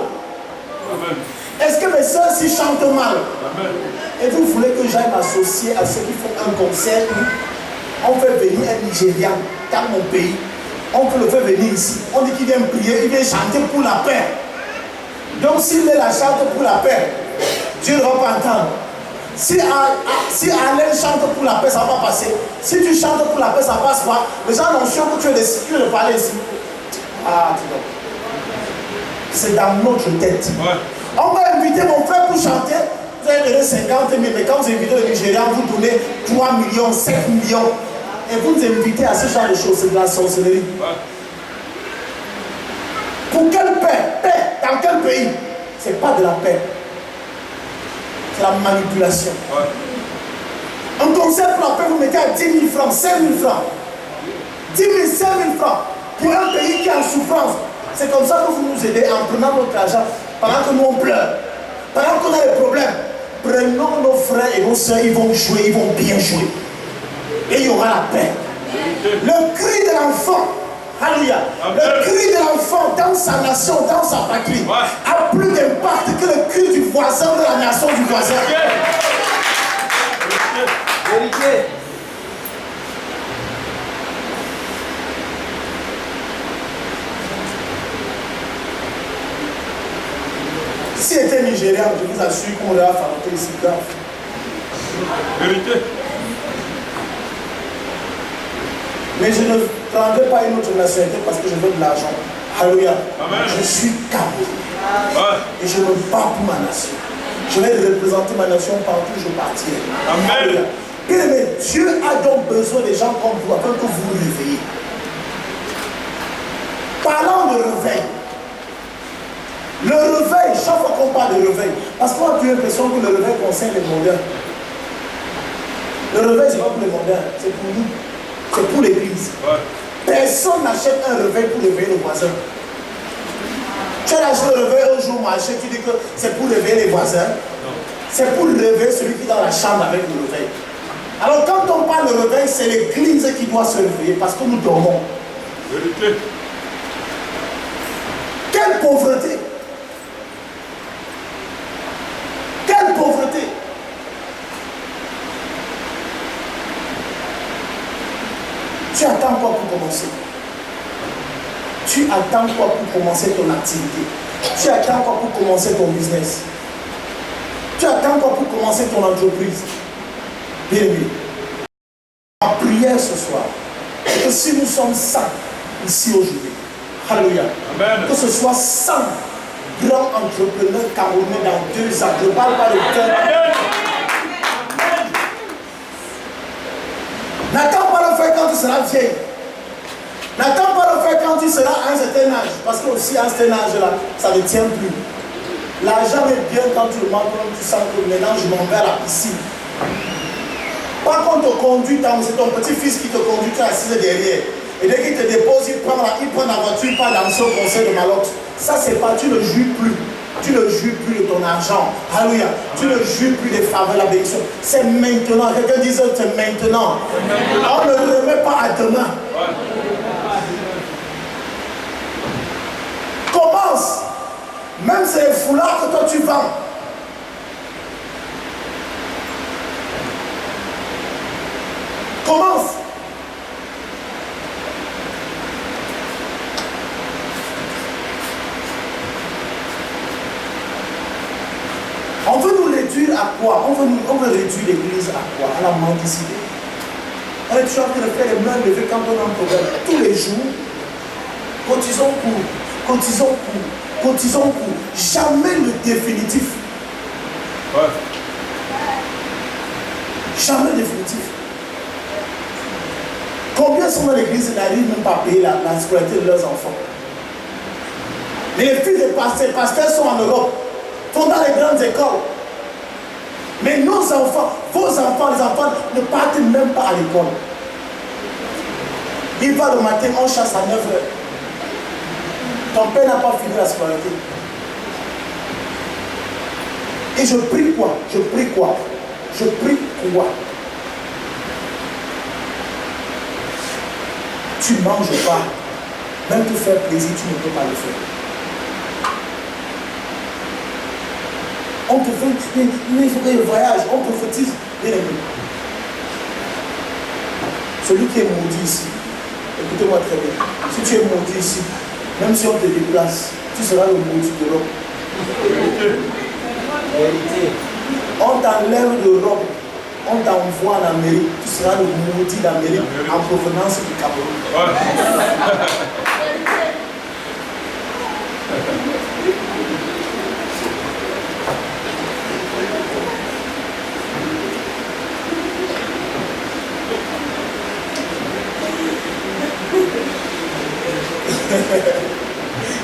Est-ce que mes soeurs s'y chantent mal? Et vous voulez que j'aille m'associer à ceux qui font un concert où on fait venir un Nigérian dans mon pays, on peut le faire venir ici, on dit qu'il vient prier, il vient chanter pour la paix. Donc s'il est la chante pour la paix, Dieu ne va pas entendre. Si Alain chante pour la paix, ça ne va pas passer. Si tu chantes pour la paix, ça passe pas. Les gens n'ont sûr que tu veux le parler ici. Ah, tu vois. C'est dans notre tête. Ouais. On va inviter mon frère pour chanter. Vous avez donné 50 000, mais quand vous invitez le Nigeria, vous donnez 3 millions, 5 millions. Et vous nous invitez à ce genre de choses, c'est de la sorcellerie. Ouais. Pour quelle paix? Paix dans quel pays? Ce n'est pas de la paix. C'est la manipulation. Ouais. Un concert pour la paix, vous mettez à 10 000 francs, 5 000 francs. 10 000, 5 000 francs. Pour un pays qui est en souffrance. C'est comme ça que vous nous aidez en prenant notre argent. Pendant que nous on pleure. Pendant qu'on a des problèmes. Prenons nos frères et nos soeurs, ils vont jouer, ils vont bien jouer. Et il y aura la paix. Le cri de l'enfant, alléluia, le cri de l'enfant dans sa nation, dans sa patrie, a plus d'impact que le cri du voisin de la nation du voisin. Vérité. Si c'était Nigérian, je vous assure qu'on aurait fabriqué ici grave. Vérité. Mais je ne prendrai pas une autre nationalité parce que je veux de l'argent. Alléluia. Je suis Camerounais. Et je me bats pour ma nation. Je vais représenter ma nation partout où je partirai. Amen. Bien aimé, Dieu a donc besoin des gens comme vous afin que vous vous réveillez. Parlons de réveil. Le réveil, chaque fois qu'on parle de réveil, parce qu'on a l'impression que le réveil concerne les mondains. Le réveil, ce n'est pas pour les mondains, c'est pour nous. C'est pour l'église. Ouais. Personne n'achète un réveil pour réveiller le voisin. Tu as acheté le réveil un jour marché, tu dis que c'est pour réveiller les voisins. C'est pour réveiller celui qui est dans la chambre avec le réveil. Alors quand on parle de réveil, c'est l'église qui doit se réveiller parce que nous dormons. Vérité. Quelle pauvreté! Quelle pauvreté! Tu attends quoi pour commencer? Tu attends quoi pour commencer ton activité? Tu attends quoi pour commencer ton business? Tu attends quoi pour commencer ton entreprise? Bien aimé, ma prière ce soir, c'est que si nous sommes 100 ici aujourd'hui, alléluia, que ce soit 100 grands entrepreneurs camerounais dans 2 ans. Je ne parle pas de cœur. N'attends pas le faire quand tu seras vieille. N'attends pas le faire quand tu seras à un certain âge. Parce que aussi à un certain âge-là, ça ne tient plus. L'argent est bien quand tu le manges, quand tu sens que maintenant je m'en vais à la piscine. Pas qu'on te conduit, c'est ton petit-fils qui te conduit, tu es assis derrière. Et dès qu'il te dépose, il prend la voiture, il part dans son conseil de Malox. Ça, c'est pas, tu ne jouis plus. Tu ne jouis plus de ton argent. Alléluia. Tu ne jouis plus des faveurs, la bénédiction. C'est maintenant. Quelqu'un dit c'est maintenant. On ne le remet pas à demain. Commence. Même si c'est les foulards que toi tu vends. Commence. On veut nous réduire à quoi? On veut réduire l'église à quoi? À la mendicité. On est toujours en train de faire les mains levées quand on a un problème. Tous les jours, cotisons pour, cotisons pour, cotisons pour. Jamais le définitif. Ouais. Jamais le définitif. Combien sont dans l'église et n'arrivent même pas à payer la scolarité de leurs enfants? Mais les filles des pasteurs sont en Europe. Sont dans les grandes écoles. Mais nos enfants, vos enfants, les enfants ne partent même pas à l'école. Ils vont le matin, on chasse à 9 heures. Ton père n'a pas fini la scolarité. Et je prie quoi? Je prie quoi? Je prie quoi? Tu ne manges pas. Même te faire plaisir, tu ne peux pas le faire. On te fait, mais il faut que le voyage, on prophétise. Bien aimé. Celui qui est maudit ici, écoutez-moi très bien. Si tu es maudit ici, même si on te déplace, tu seras le maudit de l'homme. Vérité. On t'enlève d'Europe, on t'envoie en Amérique, tu seras le maudit d'Amérique en provenance du Cameroun.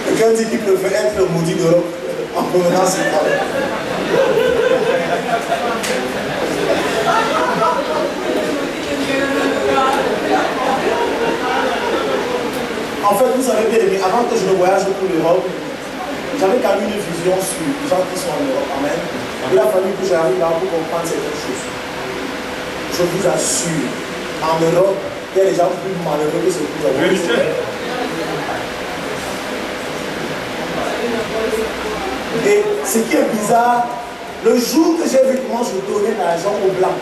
Quelqu'un dit qu'il préfère être le maudit d'Europe en provenance du Cameroun. En fait, vous savez bien aimé, avant que je ne voyage pour l'Europe, j'avais quand même une vision sur les gens qui sont en Europe. Amen. Il a fallu que j'arrive là pour comprendre certaines choses. Je vous assure, en Europe, il y a des gens plus malheureux que ceux que vous avez. Et ce qui est bizarre, le jour que j'ai vu comment je donnais l'argent aux Blancs,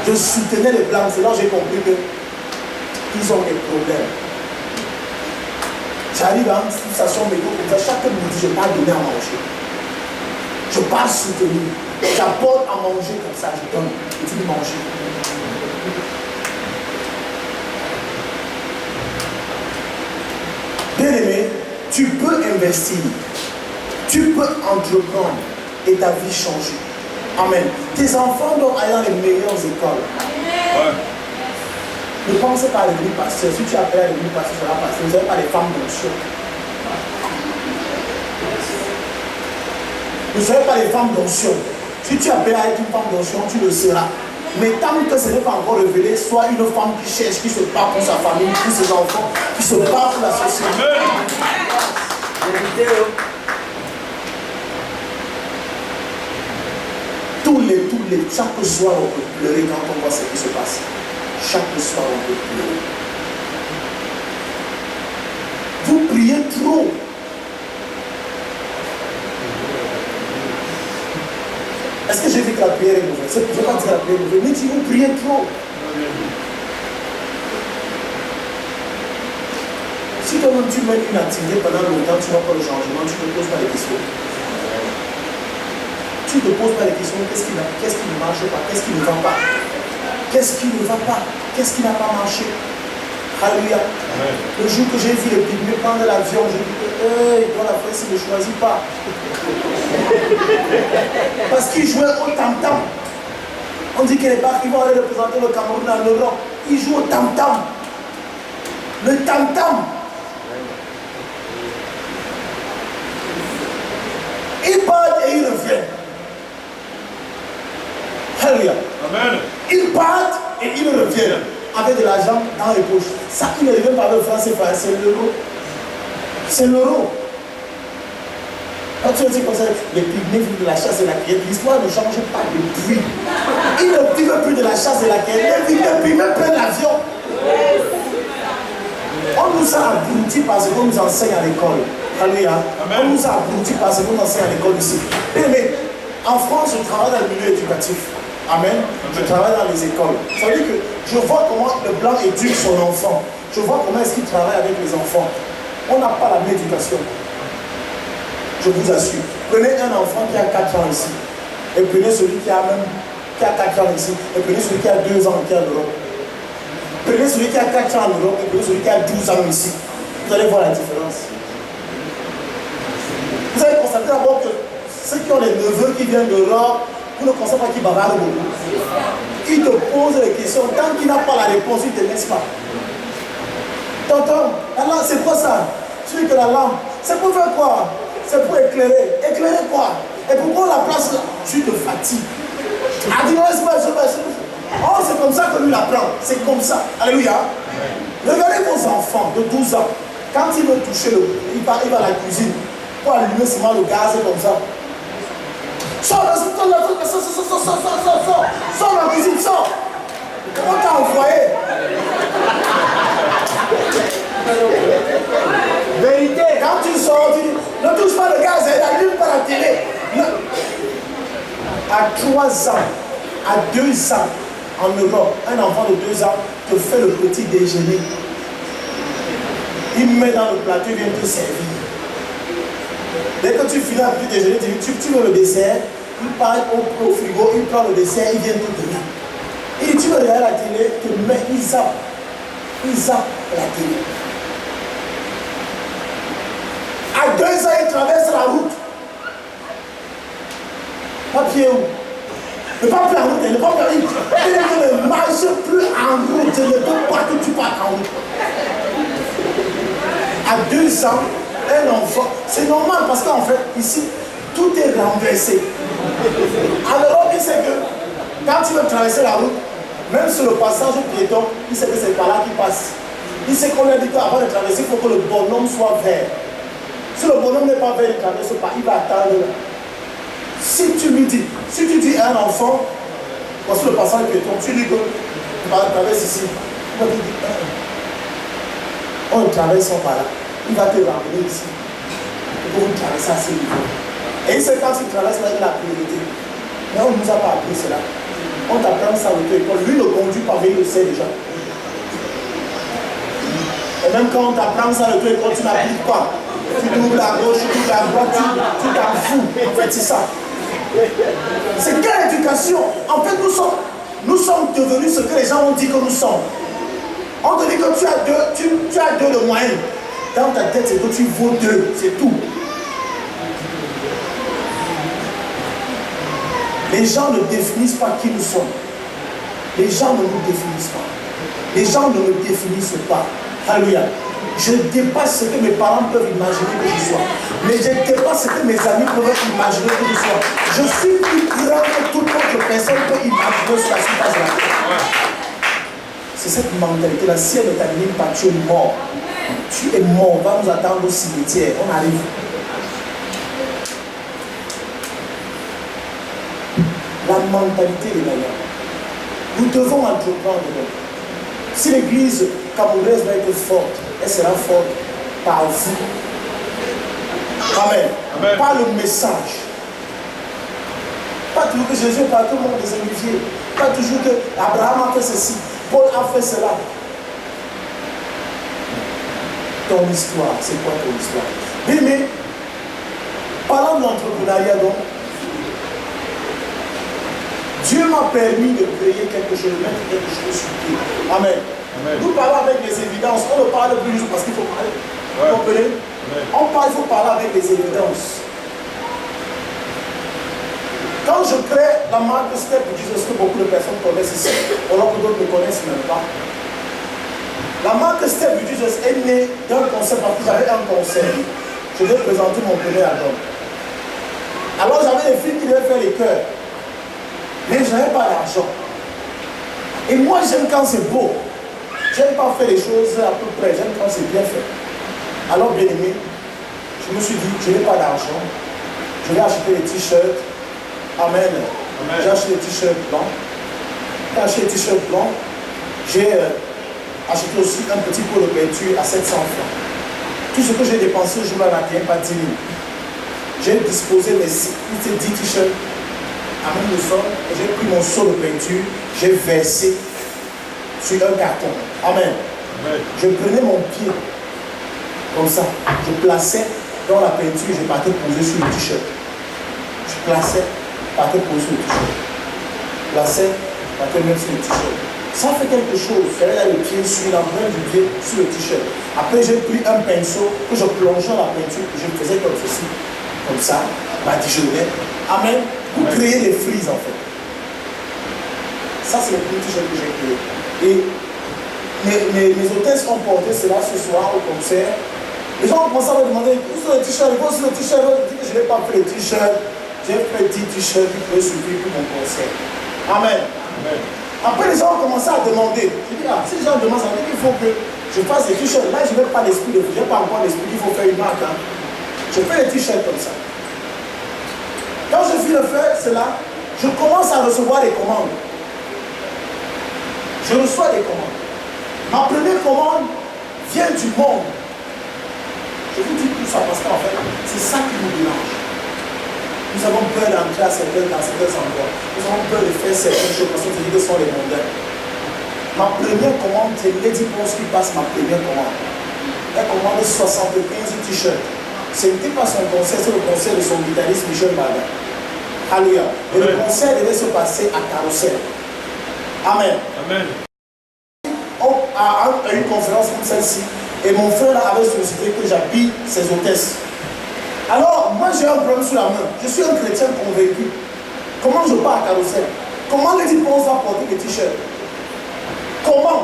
je soutenais les Blancs, c'est là que j'ai compris qu'ils ont des problèmes. J'arrive à une station métro comme ça, chaque midi, je pars donner à manger. Je pars soutenir. J'apporte à manger comme ça, je donne. Et tu peux manger. Bien aimé, tu peux investir. Tu peux entreprendre et ta vie changer. Amen. Tes enfants doivent aller dans les meilleures écoles. Ouais. Ne pensez pas à l'église pasteur. Si tu appelles à l'église pasteur, ça va passer. Vous n'avez pas les femmes d'onction. Vous ne savez pas les femmes d'onction. Si tu appelles à être une femme d'onction, tu le seras. Mais tant que ce n'est pas encore révélé, sois une femme qui cherche, qui se bat pour sa famille, pour ses enfants, qui se bat pour la société. Chaque soir on peut pleurer quand on voit ce qui se passe. Chaque soir on peut pleurer. Vous priez trop. Est-ce que j'ai dit que la prière est mauvaise? Je ne veux pas dire la prière est mauvaise, mais si vous priez trop. Si toi-même tu mets une activité pendant longtemps, tu n'as pas le changement, tu ne te poses pas les questions. Tu ne te poses pas les questions, qu'est-ce qui ne marche pas, qu'est-ce qui ne va pas, qu'est-ce qui ne va pas, qu'est-ce qui n'a pas marché. Alléluia. Le jour que j'ai vu les pygmées prendre l'avion, je dis que hey, toi la France il ne choisit pas. Parce qu'ils jouaient au tam-tam. On dit que les barques qui vont aller représenter le Cameroun en Europe, ils jouent au tam-tam. Le tam-tam. Ils partent et ils reviennent. Alléluia. Amen. Ils partent et ils reviennent avec de l'argent dans les poches. Ça qui ne revient pas de France, c'est l'euro. C'est l'euro. Quand tu dis comme ça, les pygmées vivent de la chasse et de la cueillette, l'histoire ne change pas depuis. Ils ne vivent plus de la chasse et de la cueillette, les pygmées prennent l'avion. On nous a abrutis parce qu'on nous enseigne à l'école. Alléluia. On nous a abrutis parce qu'on nous enseigne à l'école ici. Mais en France, je travaille dans le milieu éducatif. Amen. Je travaille dans les écoles. Ça veut dire que je vois comment le blanc éduque son enfant. Je vois comment est-ce qu'il travaille avec les enfants. On n'a pas la même éducation. Je vous assure. Prenez un enfant qui a 4 ans ici. Et prenez celui qui a 4 ans ici. Et prenez celui qui a 2 ans qui est en Europe. Prenez celui qui a 4 ans en Europe et prenez celui qui a 12 ans ici. Vous allez voir la différence. Vous allez constater d'abord que ceux qui ont les neveux qui viennent d'Europe, vous ne constatez pas qu'ils bavardent beaucoup. Ils te posent des questions. Tant qu'il n'a pas la réponse, ils ne te laissent pas. Tonton, la lampe, c'est quoi ça? Tu dis que la lampe, c'est pour faire quoi? C'est pour éclairer. Éclairer quoi? Et pourquoi on la place là? Tu te fatigues. Ah, dis-moi, oh, c'est comme ça que lui l'apprend. C'est comme ça. Alléluia. Regardez vos enfants de 12 ans. Quand ils veulent toucher il va à la cuisine pour allumer seulement le gaz comme ça. Sors la cuisine, sors. On t'a envoyé. Vérité. Quand tu sors, tu dis, ne touche pas le gaz, elle allume par la télé. À 3 ans, à 2 ans, en Europe, un enfant de 2 ans te fait le petit déjeuner. Il met dans le plateau, il vient te servir. Dès que tu finis un petit déjeuner, tu veux le dessert, il part au frigo, il prend le dessert, il vient tout donner. Il dit, tu veux regarder la télé, mais il zappe. Il zappe la télé. À 2 ans, il traverse la route. Pas pied où? Ne pas plus en route, ne pas plus en route. Il ne marche plus en route, ne peut pas que tu partes en route. À 2 ans, un enfant, c'est normal parce qu'en fait, ici, tout est renversé. Alors, il sait que quand tu veux traverser la route, même sur le passage piéton, il sait que c'est par là qu'il passe. Il sait qu'on lui a dit qu'avant de traverser, il faut que le bonhomme soit vert. Si le bonhomme n'est pas vert, il ne traverse pas, il va attendre là. Si tu dis à un enfant, voici le passage piéton, tu dis que tu vas traverser ici, il va te dire, on traverse par là, il va te ramener ici. Il faut traverser à ce niveau. Et il sait quand tu traverses là, il a la priorité. Mais on ne nous a pas appris cela. On t'apprend ça à l'auto-école. Lui ne conduit pas, mais il le sait déjà. Et même quand on t'apprend ça à l'auto-école, tu n'appliques pas. Tu doubles à gauche, tu doubles à droite, tu t'en fous. En fait, c'est ça. C'est quelle éducation? En fait, nous sommes devenus ce que les gens ont dit que nous sommes. On te dit que tu as 2 de moyenne. Dans ta tête, c'est que tu vaux 2, c'est tout. Les gens ne définissent pas qui nous sommes. Les gens ne nous définissent pas. Les gens ne me définissent pas. Alléluia. Je dépasse ce que mes parents peuvent imaginer que je sois. Mais je dépasse ce que mes amis peuvent imaginer que je sois. Je suis plus grand que toute autre personne peut imaginer sur la surface de la terre. C'est cette mentalité-là. Si elle ne t'anime pas, tu es mort. Tu es mort. On va nous attendre au cimetière. On arrive. La mentalité est meilleure. Nous devons entreprendre. Si l'église camerounaise va être forte, elle sera forte par vous. Amen. Amen. Par le message. Pas toujours que Jésus parle tout le monde des oliviers. Pas toujours que Abraham a fait ceci, Paul a fait cela. Ton histoire, c'est quoi ton histoire? Oui, mais parlant de l'entrepreneuriat donc, Dieu m'a permis de créer quelque chose, de mettre quelque chose sur pied. Amen. Amen. Nous parlons avec les évidences. On ne parle plus juste parce qu'il faut parler. Vous comprenez? On parle, il faut parler avec les évidences. Quand je crée la marque Step Jesus, que beaucoup de personnes connaissent ici, alors que d'autres ne connaissent même pas. La marque Step Jesus est née d'un concert parce que j'avais un concert. Je devais présenter mon premier album. Alors j'avais des filles qui devaient faire les chœurs. Mais je n'avais pas d'argent. Et moi, j'aime quand c'est beau. J'aime pas faire les choses à peu près. J'aime quand c'est bien fait. Alors, bien aimé, je me suis dit, je n'ai pas d'argent. Je vais acheter les t-shirts. Amen. Amen. J'ai acheté les t-shirts blancs. J'ai acheté les t-shirts blancs. J'ai acheté aussi un petit pot de peinture à 700 francs. Tout ce que j'ai dépensé le jour-là n'atteint pas 10 000. J'ai disposé mes 10 t-shirts à même le sol, et j'ai pris mon seau de peinture, j'ai versé sur un carton. Amen. Amen. Je prenais mon pied, comme ça, je plaçais dans la peinture, je partais poser sur le t-shirt. Je plaçais, partais poser sur le t-shirt. Plaçais, partais mettre sur le t-shirt. Ça fait quelque chose, j'avais là le pied sur l'empreinte du pied sur le t-shirt. Après, j'ai pris un pinceau que je plongeais dans la peinture, que je faisais comme ceci, comme ça, badigeonnais. Amen. Pour créer des frises en fait. Ça c'est le premier t-shirt que j'ai créé. Et mes hôtesses ont porté cela ce soir au concert. Les gens ont commencé à me demander où sont les t-shirts, où sont les t-shirts. Je dis que je n'ai pas fait les t-shirts. J'ai fait 10 t-shirts qui pouvaient suffire pour mon concert. Amen. Amen. Après les gens ont commencé à demander. Je dis, si les gens demandent, ça veut dire qu'il faut que je fasse des t-shirts. Là je n'ai pas l'esprit de je n'ai pas encore l'esprit qu'il faut faire une marque. Hein. Je fais des t-shirts comme ça. Quand je finis de faire cela, je commence à recevoir des commandes. Je reçois des commandes. Ma première commande vient du monde. Je vous dis tout ça parce qu'en fait, c'est ça qui nous dérange. Nous avons peur d'entrer dans certains endroits. Nous avons peur de faire certaines choses parce qu'on se dit que ce sont les mondains. Ma première commande, c'est Lady Ponce qui passe ma première commande. Elle commande 75 t-shirts. Ce n'était pas son concert, c'est le concert de son guitariste Michel Maga. Alléluia. Et le concert devait se passer à Carrousel. Amen. Amen. À une conférence comme celle-ci, et mon frère avait sollicité que j'habille ses hôtesses. Alors, moi j'ai un problème sur la main. Je suis un chrétien convaincu. Comment je pars à Carrousel? Comment les diplômes va porter des t-shirts? Comment?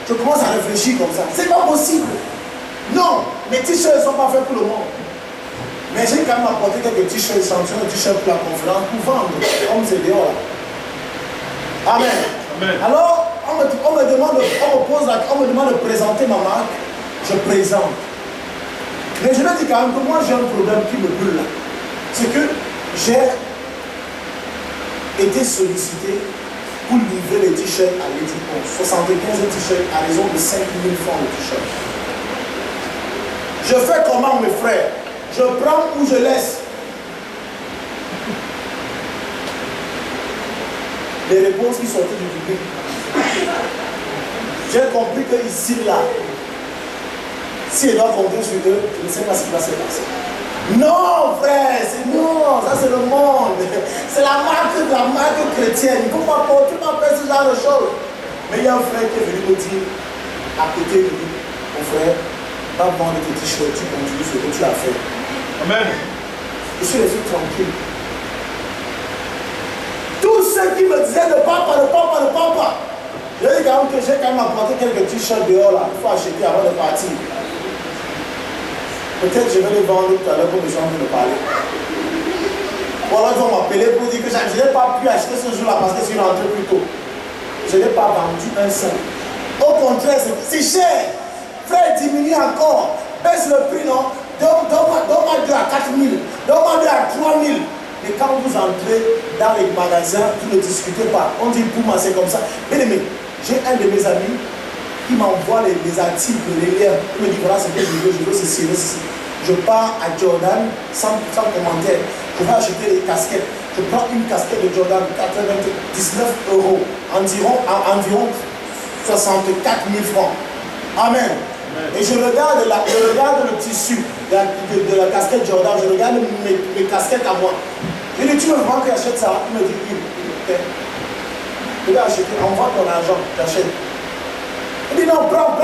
Je commence à réfléchir comme ça. C'est pas possible. Non, mes t-shirts ne sont pas faits pour le monde. Mais j'ai quand même apporté quelques t-shirts, échantillons de t-shirts pour la conférence, pour vendre, comme c'est dehors là. Amen. Amen. Alors, on me demande de présenter ma marque. Je présente. Mais je vais dire quand même que moi j'ai un problème qui me brûle là. C'est que j'ai été sollicité pour livrer les t-shirts à l'édipon. 75 t-shirts à raison de 5 000 francs de t-shirts. Je fais comment mes frères? Je prends ou je laisse? Les réponses qui sortaient du public. J'ai compris que ici, là, si elle doit compter sur eux, je ne sais pas ce qui va se passer. Non, frère, non, ça c'est le monde. C'est la marque chrétienne. Il ne faut pas porter ce genre de choses. Mais il y a un frère qui est venu me dire, à côté de lui, mon frère, va vendre tes t-shirts, tu continues ce que tu as fait. Amen. Je suis resté tranquille. Tous ceux qui me disaient de papa, je dis quand même que j'ai quand même apporté quelques t-shirts dehors là, il faut acheter avant de partir. Peut-être je vais les vendre tout à l'heure pour les gens de parler. Ou alors ils vont m'appeler pour dire que je n'ai pas pu acheter ce jour-là parce que je suis rentré plus tôt. Je n'ai pas vendu un seul. Au contraire, c'est cher. Frère, diminue encore. Baisse le prix, non? Donne-moi 2 à 4 000. Donne-moi 2 à 3 000. Et quand vous entrez dans les magasins, vous ne discutez pas. On dit pour moi, c'est comme ça. Bien aimé, j'ai un de mes amis qui m'envoie les articles, les liens. Il me dit voilà ce que je veux ceci, ceci. Je pars à Jordan sans commentaire. Je vais acheter des casquettes. Je prends une casquette de Jordan, 99 €, environ 64 000 francs. Amen. Et je regarde le tissu de la casquette Jordan, je regarde mes casquettes à moi. Je dis, tu me vends que j'achète ça? Il me dit, oui. Je vais acheter, envoie ton argent, j'achète. Il dit, non, prends.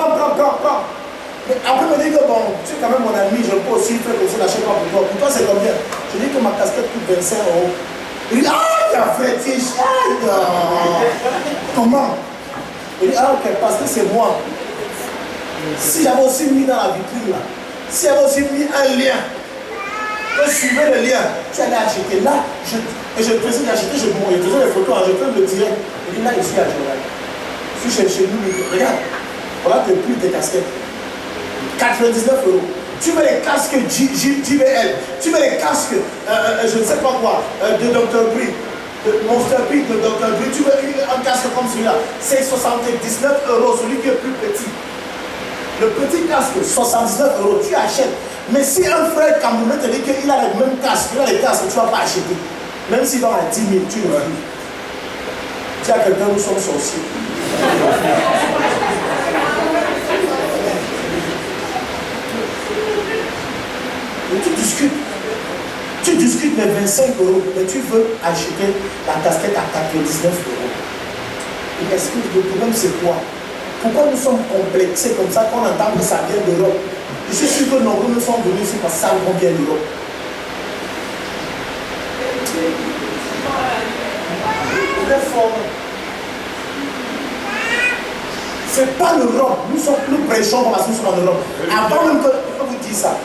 Mais après, il me dit que bon, tu es quand même mon ami, je peux aussi faire comme ça, n'achète pas pour toi. Pour toi, c'est combien? Je dis que ma casquette coûte 25 €. Il dit, ah, il a fait comment? Il dit, ah, ok, parce que c'est moi. Si j'avais aussi mis dans la vitrine, là, si j'avais aussi mis un lien, je suivais le lien, tu allais acheter là, et je faisais d'acheter, je faisais les photos, je fais le direct. Il dit, là, je suis à Jordan. Je suis chez nous, regarde, voilà tes prix, tes casquettes. 99 €. Tu mets les casques JBL, tu mets les casques, je ne sais pas quoi, de Dr. Dre, de Monster Peak, de Dr. Dre, tu mets un casque comme celui-là, c'est 79 €, celui qui est plus petit. Le petit casque, 79 €, tu achètes. Mais si un frère camerounais te dit qu'il a le même casque, il a les casques, tu ne vas pas acheter. Même s'il va à 10 000, tu le veux. Tu as quelqu'un où sont sorciers. Et tu discutes les 25 €, mais tu veux acheter la casquette à 99 €. Et est-ce que le problème c'est quoi? Pourquoi nous sommes complexés comme ça qu'on entend que ça vient d'Europe? Je suis sûr que nombreux nous sommes venus ici parce que ça vient d'Europe. C'est pas l'Europe. Nous prêchons parce que nous sommes en Europe. Avant même que je vous dis ça,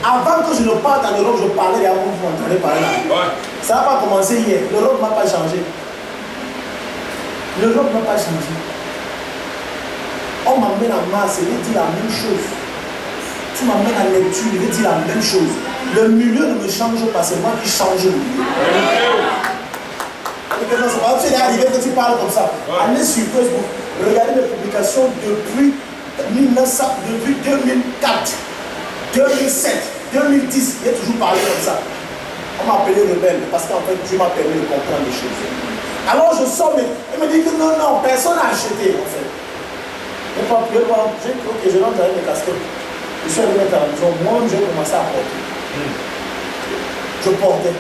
avant que je ne parte en Europe, je parlais et avant que vous m'entendez parler là. Ça n'a pas commencé hier. L'Europe n'a pas changé. L'Europe n'a pas changé. On m'amène en masse, il dit la même chose. Tu m'amènes à lecture, il dit la même chose. Le milieu ne me change pas, c'est moi qui change le milieu. Tu es arrivé que tu parles comme ça. Allez sur Facebook, regardez mes publications depuis 2004, 2007, 2010. J'ai toujours parlé comme ça. On m'a appelé rebelle parce qu'en fait, Dieu m'a permis de comprendre les choses. Alors je sors, mais il me dit que non, personne n'a acheté en fait. J'ai cru que je rentre avec mes casquettes. Je suis allé mettre à la maison. Moi, j'ai commencé à porter. Je portais.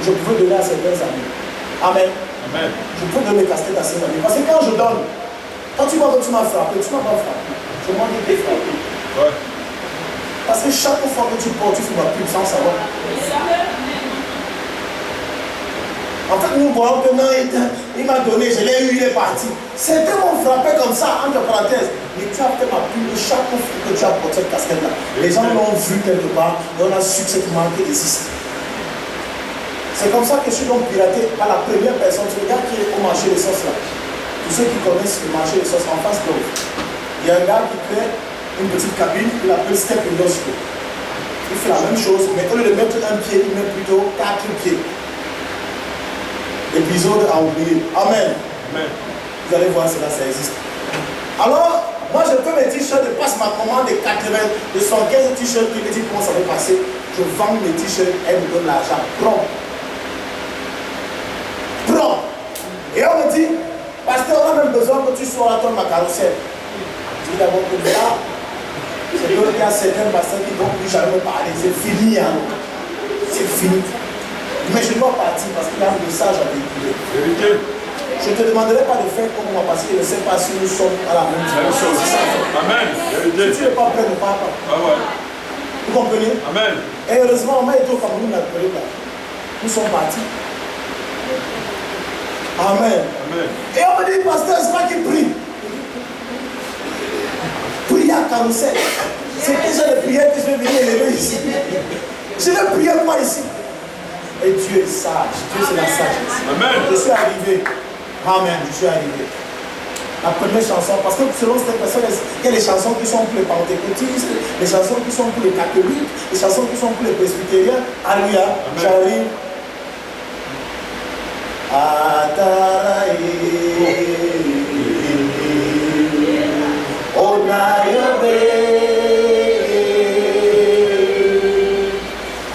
je pouvais donner à certains amis. Amen. Amen. Je peux donner des casquettes à ces amis. Parce que quand je donne, quand tu vois que tu m'as frappé, tu ne m'as pas frappé. Je m'en ai frappé. Ouais. Parce que chaque fois que tu portes, tu fais ma pub sans savoir. En fait, nous voyons que non, il m'a donné, je l'ai eu, il est parti. Certains m'ont frappé comme ça, entre parenthèses. Mais tu as fait ma pub chaque fois que tu as porté cette casquette-là. Les gens l'ont vu quelque part et on a su que cette marque existe. C'est comme ça que je suis donc piraté par la première personne. Tu regardes qui est au marché des sauces là. Tous ceux qui connaissent le marché des sauces en face d'eux. Il y a un gars qui crée une petite cabine, il appelle Step Industry. Il fait la même chose, mais au lieu de mettre un pied, il met plutôt 4 pieds. Épisode à oublier. Amen. Amen. Vous allez voir cela, ça existe. Alors, moi je fais mes t-shirts, je passe ma commande de 80, de 115 t-shirts, qui me dit comment ça va passer. Je vends mes t-shirts, elle me donne l'argent. Prends. Prends. Et on me dit, pasteur, on a même besoin que tu sois à ton carrousel. Je dis d'abord que là, c'est qu'il y a certains pasteurs qui ne vont plus jamais me parler. C'est fini, hein. C'est fini. Mais je dois partir parce qu'il y a un message à véhiculer. Je ne te demanderai pas de faire comme moi parce que je ne sais pas si nous sommes à la même chose. Amen. Si tu n'es pas prêt, ne pars pas. Ah ouais. Vous comprenez? Amen. Et heureusement, on m'a été au Cameroun la période là. Nous sommes partis. Amen. Amen. Et on me dit, pasteur, c'est pas qu'il prie. Prier à carrousel. C'est déjà les prières que je vais venir élever ici. Je ne prie pas ici. Et Dieu est sage. Dieu c'est la sagesse. Amen. Je suis arrivé. Amen. Je suis arrivé. La première chanson, parce que selon cette personne, il y a les chansons qui sont pour les pentecôtistes, les chansons qui sont pour les catholiques, les chansons qui sont pour les presbytériens. Alléluia. J'arrive. Atarae. Onayobe.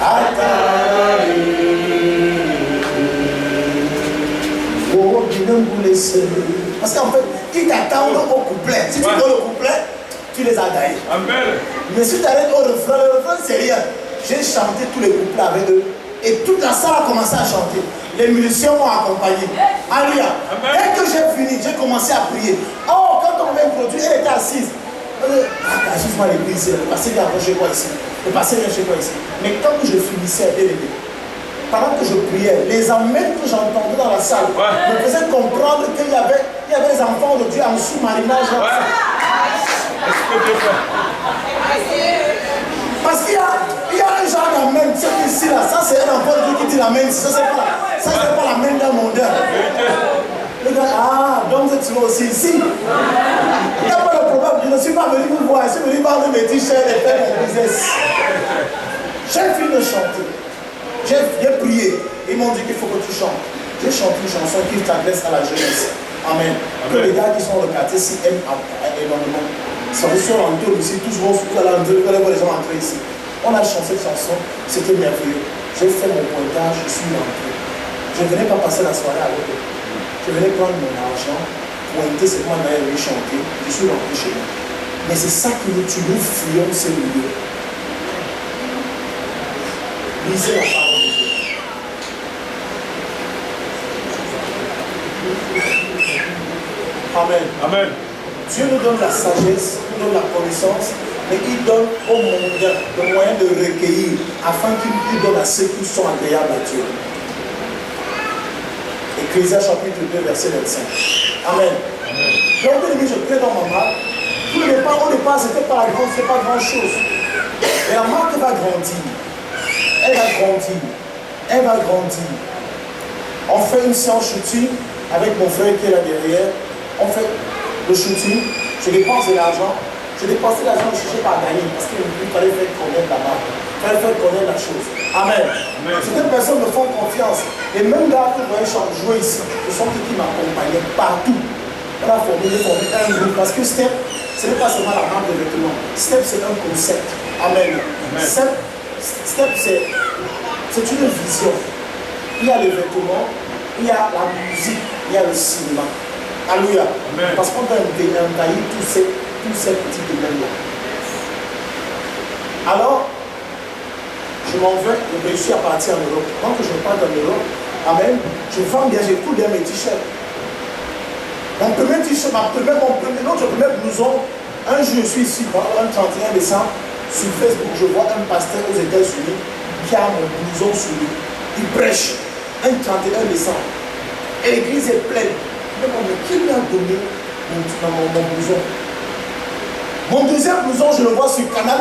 Atarae. Parce qu'en fait, ils t'attendent au couplet. Si tu donnes le couplet, tu les as gagnés. Amen. Mais si tu arrêtes au refrain, le refrain c'est rien. J'ai chanté tous les couplets avec eux. Et toute la salle a commencé à chanter. Les musiciens m'ont accompagné. Alléluia. Dès que j'ai fini, j'ai commencé à prier. Oh, quand on m'a introduit, elle était assise. Juste-moi l'église, le passé vient chez moi ici. Le passé vient chez moi ici. Mais quand je finissais, pendant que je priais, les amens que j'entendais dans la salle me faisaient comprendre qu'il y avait des enfants de Dieu en sous-marinage. Parce qu'il y a un genre d'amen, tu sais ici là, ça c'est un enfant de Dieu qui dit l'amen, ça c'est pas l'amen d'un mondain. Le gars, ah, donc vous êtes souvent aussi ici. Il n'y a pas de problème, je ne suis pas venu vous voir, je suis venu vendre mes t-shirts et faire mon business. J'ai fini de chanter. J'ai prié. Ils m'ont dit qu'il faut que tu chantes. J'ai chanté une chanson qui t'adresse à la jeunesse. Amen. Que les gars qui sont dans le quartier ici aiment énormément. Ça vous sur l'entour ici, tous vont sur l'entour, les gens entrer ici. On a chanté cette chanson, c'était merveilleux. J'ai fait mon pointage, je suis rentré. Je ne venais pas passer la soirée avec eux. Je venais prendre mon argent, pointer ce qu'on avait lui chanter. Je suis rentré chez moi. Mais c'est ça qui nous tue, nous fuyons ces milieux. Lisez la parole de Dieu. Amen. Amen. Dieu nous donne la sagesse, il nous donne la connaissance, mais il donne au monde le moyen de recueillir afin qu'il donne à ceux qui sont agréables à Dieu. Ecclésias chapitre 2, verset 25. Amen. Donc, je prie dans ma marque. Au départ, ce n'était pas grand chose. Mais la marque va grandir. Elle va grandir. Elle va grandir. On fait une séance shooting avec mon frère qui est là derrière. On fait le shooting. Je dépense de l'argent. Je dépensais l'argent, je ne cherchais pas à gagner parce qu'il fallait faire connaître la marque. Il fallait faire connaître la chose. Amen. Certaines personnes me font confiance. Les mêmes gars que vous voyez jouer ici, ce sont ceux qui m'accompagnaient partout. On a formé un groupe parce que Step, ce n'est pas seulement la marque de vêtements. Step, c'est un concept. Amen. Step, c'est une vision. Il y a les vêtements, il y a la musique, il y a le cinéma. Alléluia. Parce qu'on doit détailler tous ces petits domaines-là. Alors, je m'en vais, je réussis à partir en Europe. Quand je parte en Europe, amen, je vends bien, j'écoute bien mes t-shirts. Mon premier t-shirt, notre premier blouson, un jour je suis ici, pendant le 31 décembre, sur Facebook, je vois un pasteur aux États-Unis qui a mon blouson sur lui. Il prêche, un 31 décembre. Et l'église est pleine. Mais qui lui a donné mon blouson? Mon deuxième blouson, je le vois sur Canal+.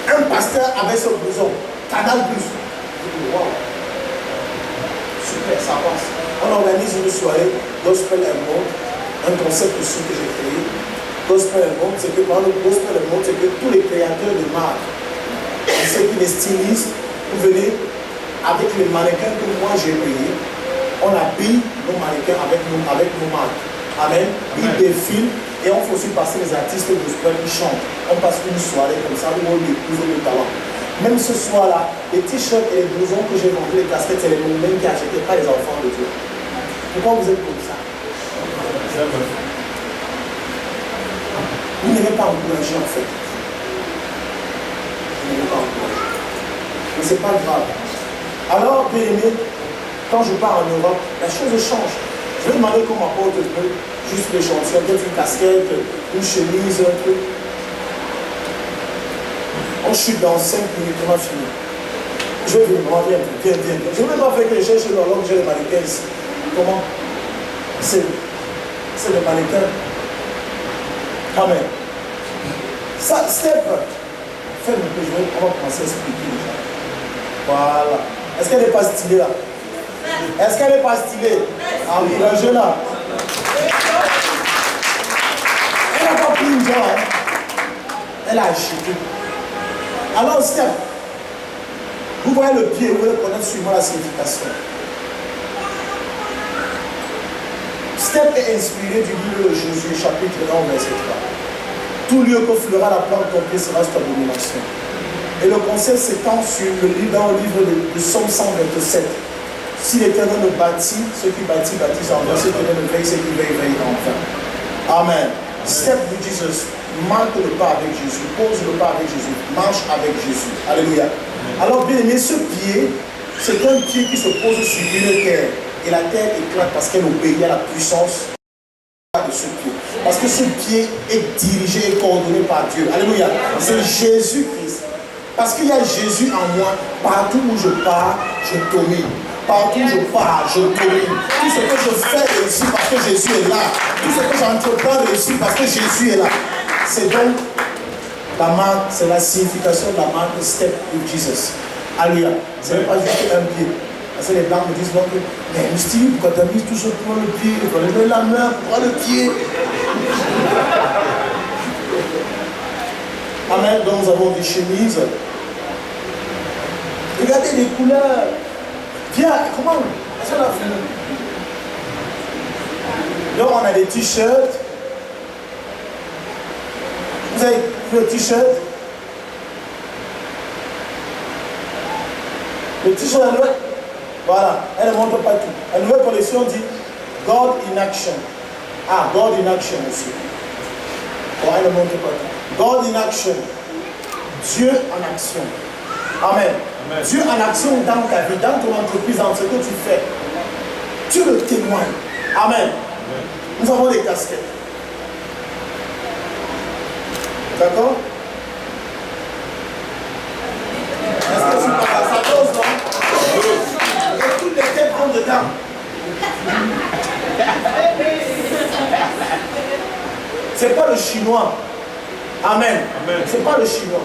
Un pasteur avait ce blouson. Canal+. Je dis, wow. Super, ça passe. On organise une soirée, Gospel and Mode, un concept aussi que j'ai créé. Gospel and Mode, c'est que dans le Gospel and Mode, c'est que tous les créateurs de marques, ceux qui les stylisent, vous venez avec les mannequins que moi j'ai payés. On habille nos mannequins avec nos marques. Amen. Ils défilent et on fait aussi passer les artistes gospel qui chantent. On passe une soirée comme ça où on épouse le talent. Même ce soir-là, les t-shirts et les blousons que j'ai vendus, les casquettes, c'est les mêmes qui achetaient, pas les enfants de Dieu. Pourquoi vous êtes comme ça? Vous n'aimez pas encourager en fait. Vous n'aimez pas encourager. Mais ce n'est pas grave. Alors, bien aimé, quand je pars en Europe, la chose change. Je vais demander qu'on m'apporte un peu, juste l'échantillon, peut-être une casquette, une chemise, un truc. On chute dans 5 minutes, on va finir. Je vais vous demander un peu, viens. Je ne vais pas faire que je cherche l'horloge, j'ai les mannequins ici. Comment? C'est le mannequin. Amen. Ça, step. Fais-le que on va commencer à expliquer déjà. Voilà. Est-ce qu'elle n'est pas stylée là? Est-ce qu'elle n'est pas stylée? Encouragez-la. Elle n'a pas pris une joie. Hein? Elle a acheté. Alors, step. Vous voyez le pied, vous voulez connaître suivant la signification. Step est inspiré du livre de Josué, chapitre 1, verset 3. Tout lieu que fleura la plante, ton pied sera cette abomination. Et le conseil s'étend dans le livre de Psaume 127. Si l'Éternel ne bâtit, ceux qui bâtissent en vain, ceux qui ne veillent, ceux qui veillent en vain. Amen. Step with Jesus. Marque le pas avec Jésus. Pose le pas avec Jésus. Marche avec Jésus. Alléluia. Alors bien aimé, ce pied, c'est un pied qui se pose sur une terre. Et la terre éclate parce qu'elle obéit à la puissance de ce pied. Parce que ce pied est dirigé et coordonné par Dieu. Alléluia. C'est Jésus-Christ. Parce qu'il y a Jésus en moi. Partout où je pars, je domine. Partout où je pars, je domine. Tout ce que je fais réussit parce que Jésus est là. Tout ce que j'entreprends réussit parce que Jésus est là. C'est donc la marque, c'est la signification de la marque Step with Jesus. Alléluia. Ce n'est pas juste un pied. Parce que les blancs me disent, mais Steve, pourquoi tu as mis tout ça pour le pied? Pourquoi lever la main? Pourquoi le pied? Amen. Donc nous avons des chemises. Regardez les couleurs. Viens, comment? Est-ce qu'on a fini? Donc on a des t-shirts. Vous avez le t-shirt? Le t-shirt à l'ouest? Voilà, elle ne montre pas tout. La nouvelle collection dit God in action. Ah, God in action aussi. Bon, elle ne montre pas tout. God in action. Dieu en action. Amen. Amen. Dieu en action dans ta vie, dans ton entreprise, dans ce que tu fais. Tu le témoignes. Amen. Amen. Nous avons des casquettes. D'accord? Est-ce que tu parles? Ça dose, non? Et toutes les têtes vont dedans. C'est pas le chinois. Amen. Amen. C'est pas le chinois.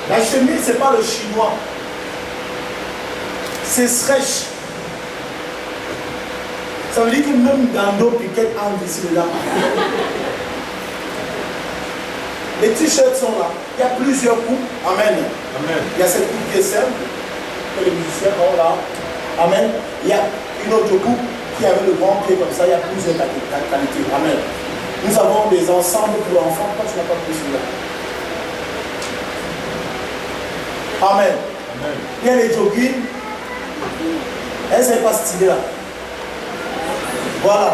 La chemise, c'est pas le chinois. C'est stretch. Ça veut dire que même Gando Piquet entre ici là. Les t-shirts sont là. Il y a plusieurs coupes. Amen. Amen. Il y a cette coupe qui est simple, que les musiciens ont là. Amen. Il y a une autre coupe qui avait le grand pied comme ça. Il y a plusieurs qualités. Amen. Nous avons des ensembles pour l'enfant. Pourquoi tu n'as pas pris celui-là? Amen. Amen. Il y a les jogging. Elle n'est pas stylée là. Voilà.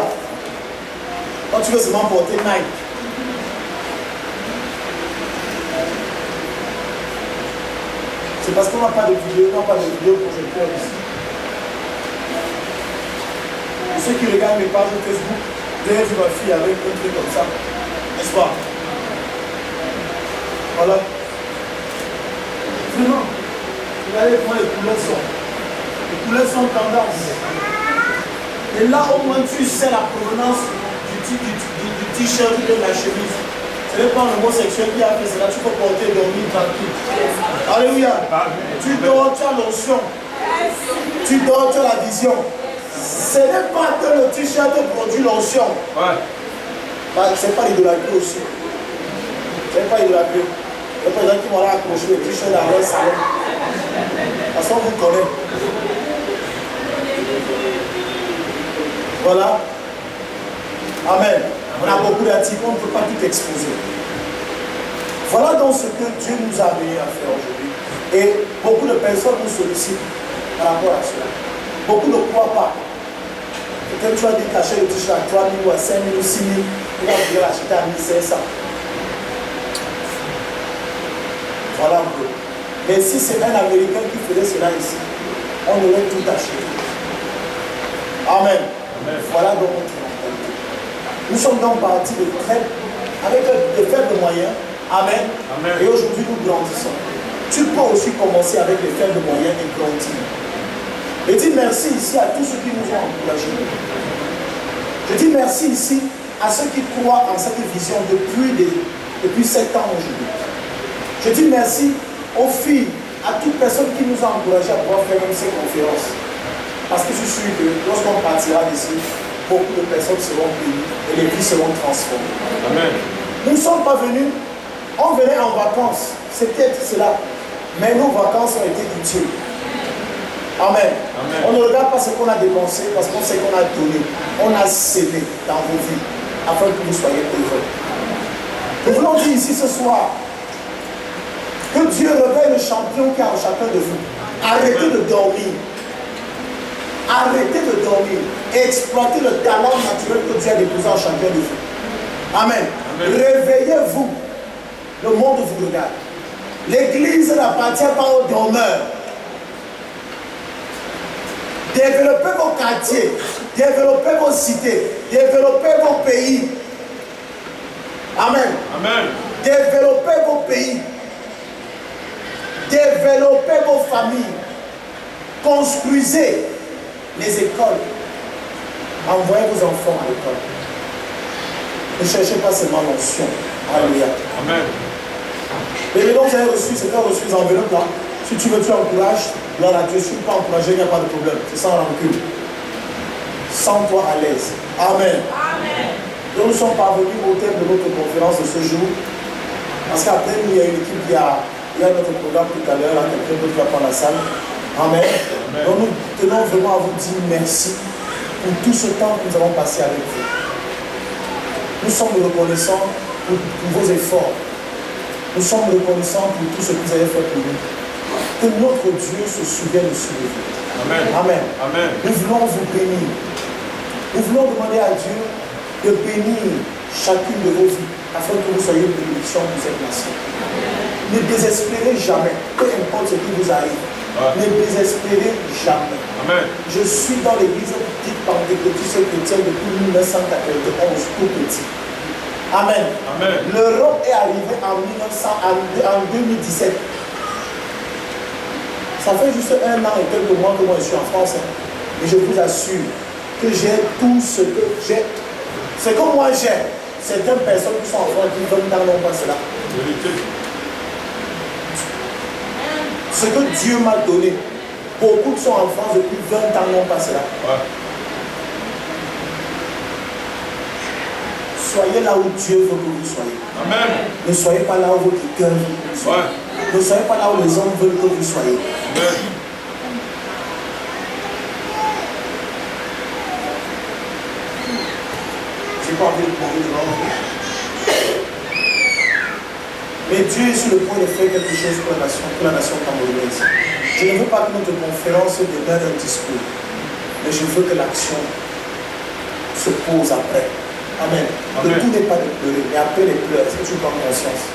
Quand tu veux seulement porter Nike. C'est parce qu'on n'a pas de vidéo, projecteur ici. Pour ceux qui regardent mes pages Facebook, j'ai vu ma fille avec un truc comme ça. N'est-ce pas? Voilà. Vraiment. Regardez comment les couleurs sont. Les couleurs sont tendance. Et là, au moins, tu sais la provenance du t-shirt de la chemise. Ce n'est pas un homosexuel qui a fait cela. Tu peux porter dormir tranquille. Alléluia. Tu dors, tu as l'onction. Tu dors, tu as la vision. Ce n'est pas que le t-shirt produit l'onction. Ouais. Ce n'est pas l'idolâtrie aussi. Ce n'est pas l'idolâtrie. Il y a des gens qui vont là accrocher le t-shirt dans leur salon. Parce qu'on vous connaît. Voilà. Amen. On a beaucoup d'articles, on ne peut pas tout exposer. Voilà donc ce que Dieu nous a amené à faire aujourd'hui. Et beaucoup de personnes nous sollicitent par rapport à cela. Beaucoup ne croient pas. Peut-être tu as dit cacher le t-shirt à 3 000 ou à 5 000 ou 6 000, il va vouloir l'acheter à 1 500. Voilà un peu. Mais si c'est un Américain qui faisait cela ici, on aurait tout acheté. Amen. Amen. Voilà donc notre mentalité. Nous sommes donc partis avec de faibles moyens. Amen. Amen. Et aujourd'hui nous grandissons. Tu peux aussi commencer avec les faibles moyens et grandir. Je dis merci ici à tous ceux qui nous ont encouragés. Je dis merci ici à ceux qui croient en cette vision depuis 7 ans aujourd'hui. Je dis merci aux filles, à toute personne qui nous a encouragés à pouvoir faire même ces conférences. Parce que je suis sûr que lorsqu'on partira d'ici, beaucoup de personnes seront bénies et les vies seront transformées. Amen. Nous ne sommes pas venus, on venait en vacances, c'est peut-être cela, mais nos vacances ont été utiles. Amen. Amen. On ne regarde pas ce qu'on a dépensé parce qu'on sait qu'on a donné. On a sémé dans vos vies afin que vous soyez heureux. Nous voulons dire ici ce soir que Dieu réveille le champion qui est en chacun de vous. Arrêtez de dormir. Arrêtez de dormir et exploitez le talent naturel que Dieu a déposé en chacun de vous. Amen. Amen. Réveillez-vous. Le monde vous regarde. L'église n'appartient pas aux dormeurs. Développez vos quartiers, développez vos cités, développez vos pays. Amen. Amen. Développez vos pays. Développez vos familles. Construisez les écoles. Envoyez vos enfants à l'école. Ne cherchez pas seulement l'onction. Alléluia. Amen. Les dons que vous avez reçus, c'est reçu les enveloppes là. Si tu veux, tu encourages. Gloire à Dieu. Si tu ne peux pas encourager, il n'y a pas de problème. C'est sans rancune. Sens-toi à l'aise. Amen. Amen. Donc nous sommes parvenus au thème de notre conférence de ce jour. Parce qu'après nous, il y a une équipe il y a notre programme tout à l'heure. Quelqu'un d'autre va prendre la salle. Amen. Amen. Donc nous tenons vraiment à vous dire merci pour tout ce temps que nous avons passé avec vous. Nous sommes reconnaissants pour vos efforts. Nous sommes reconnaissants pour tout ce que vous avez fait pour nous. Que notre Dieu se souvienne aussi de vous. Amen. Amen. Amen. Nous voulons vous bénir. Nous voulons demander à Dieu de bénir chacune de vos vies afin que vous soyez une bénédiction pour cette nation. Ne désespérez jamais, peu importe ce qui vous arrive. Ne désespérez jamais. Amen. Je suis dans l'église petite pentecôtiste chrétienne depuis 1991, tout petit. Amen. Amen. L'Europe est arrivée en 2017. Ça fait juste 1 an et quelques mois que moi je suis en France. Et je vous assure que j'ai tout ce que j'ai. Ce que moi j'ai, certaines personnes qui sont en France qui veulent dans pas cela. Ce que Dieu m'a donné, beaucoup qui sont en France depuis 20 ans n'ont pas cela. Ouais. Soyez là où Dieu veut que vous soyez. Amen. Ne soyez pas là où votre cœur veut que vous soyez. Ouais. Ne soyez pas là où les hommes veulent que vous soyez. Amen. Je n'ai pas envie de parler devant vous. Mais Dieu est sur le point de faire quelque chose pour la nation camerounaise. Je ne veux pas que notre conférence devienne un discours, mais je veux que l'action se pose après. Amen. Amen. Tout n'est pas de pleurer, mais après les pleurs, est-ce que tu prends conscience?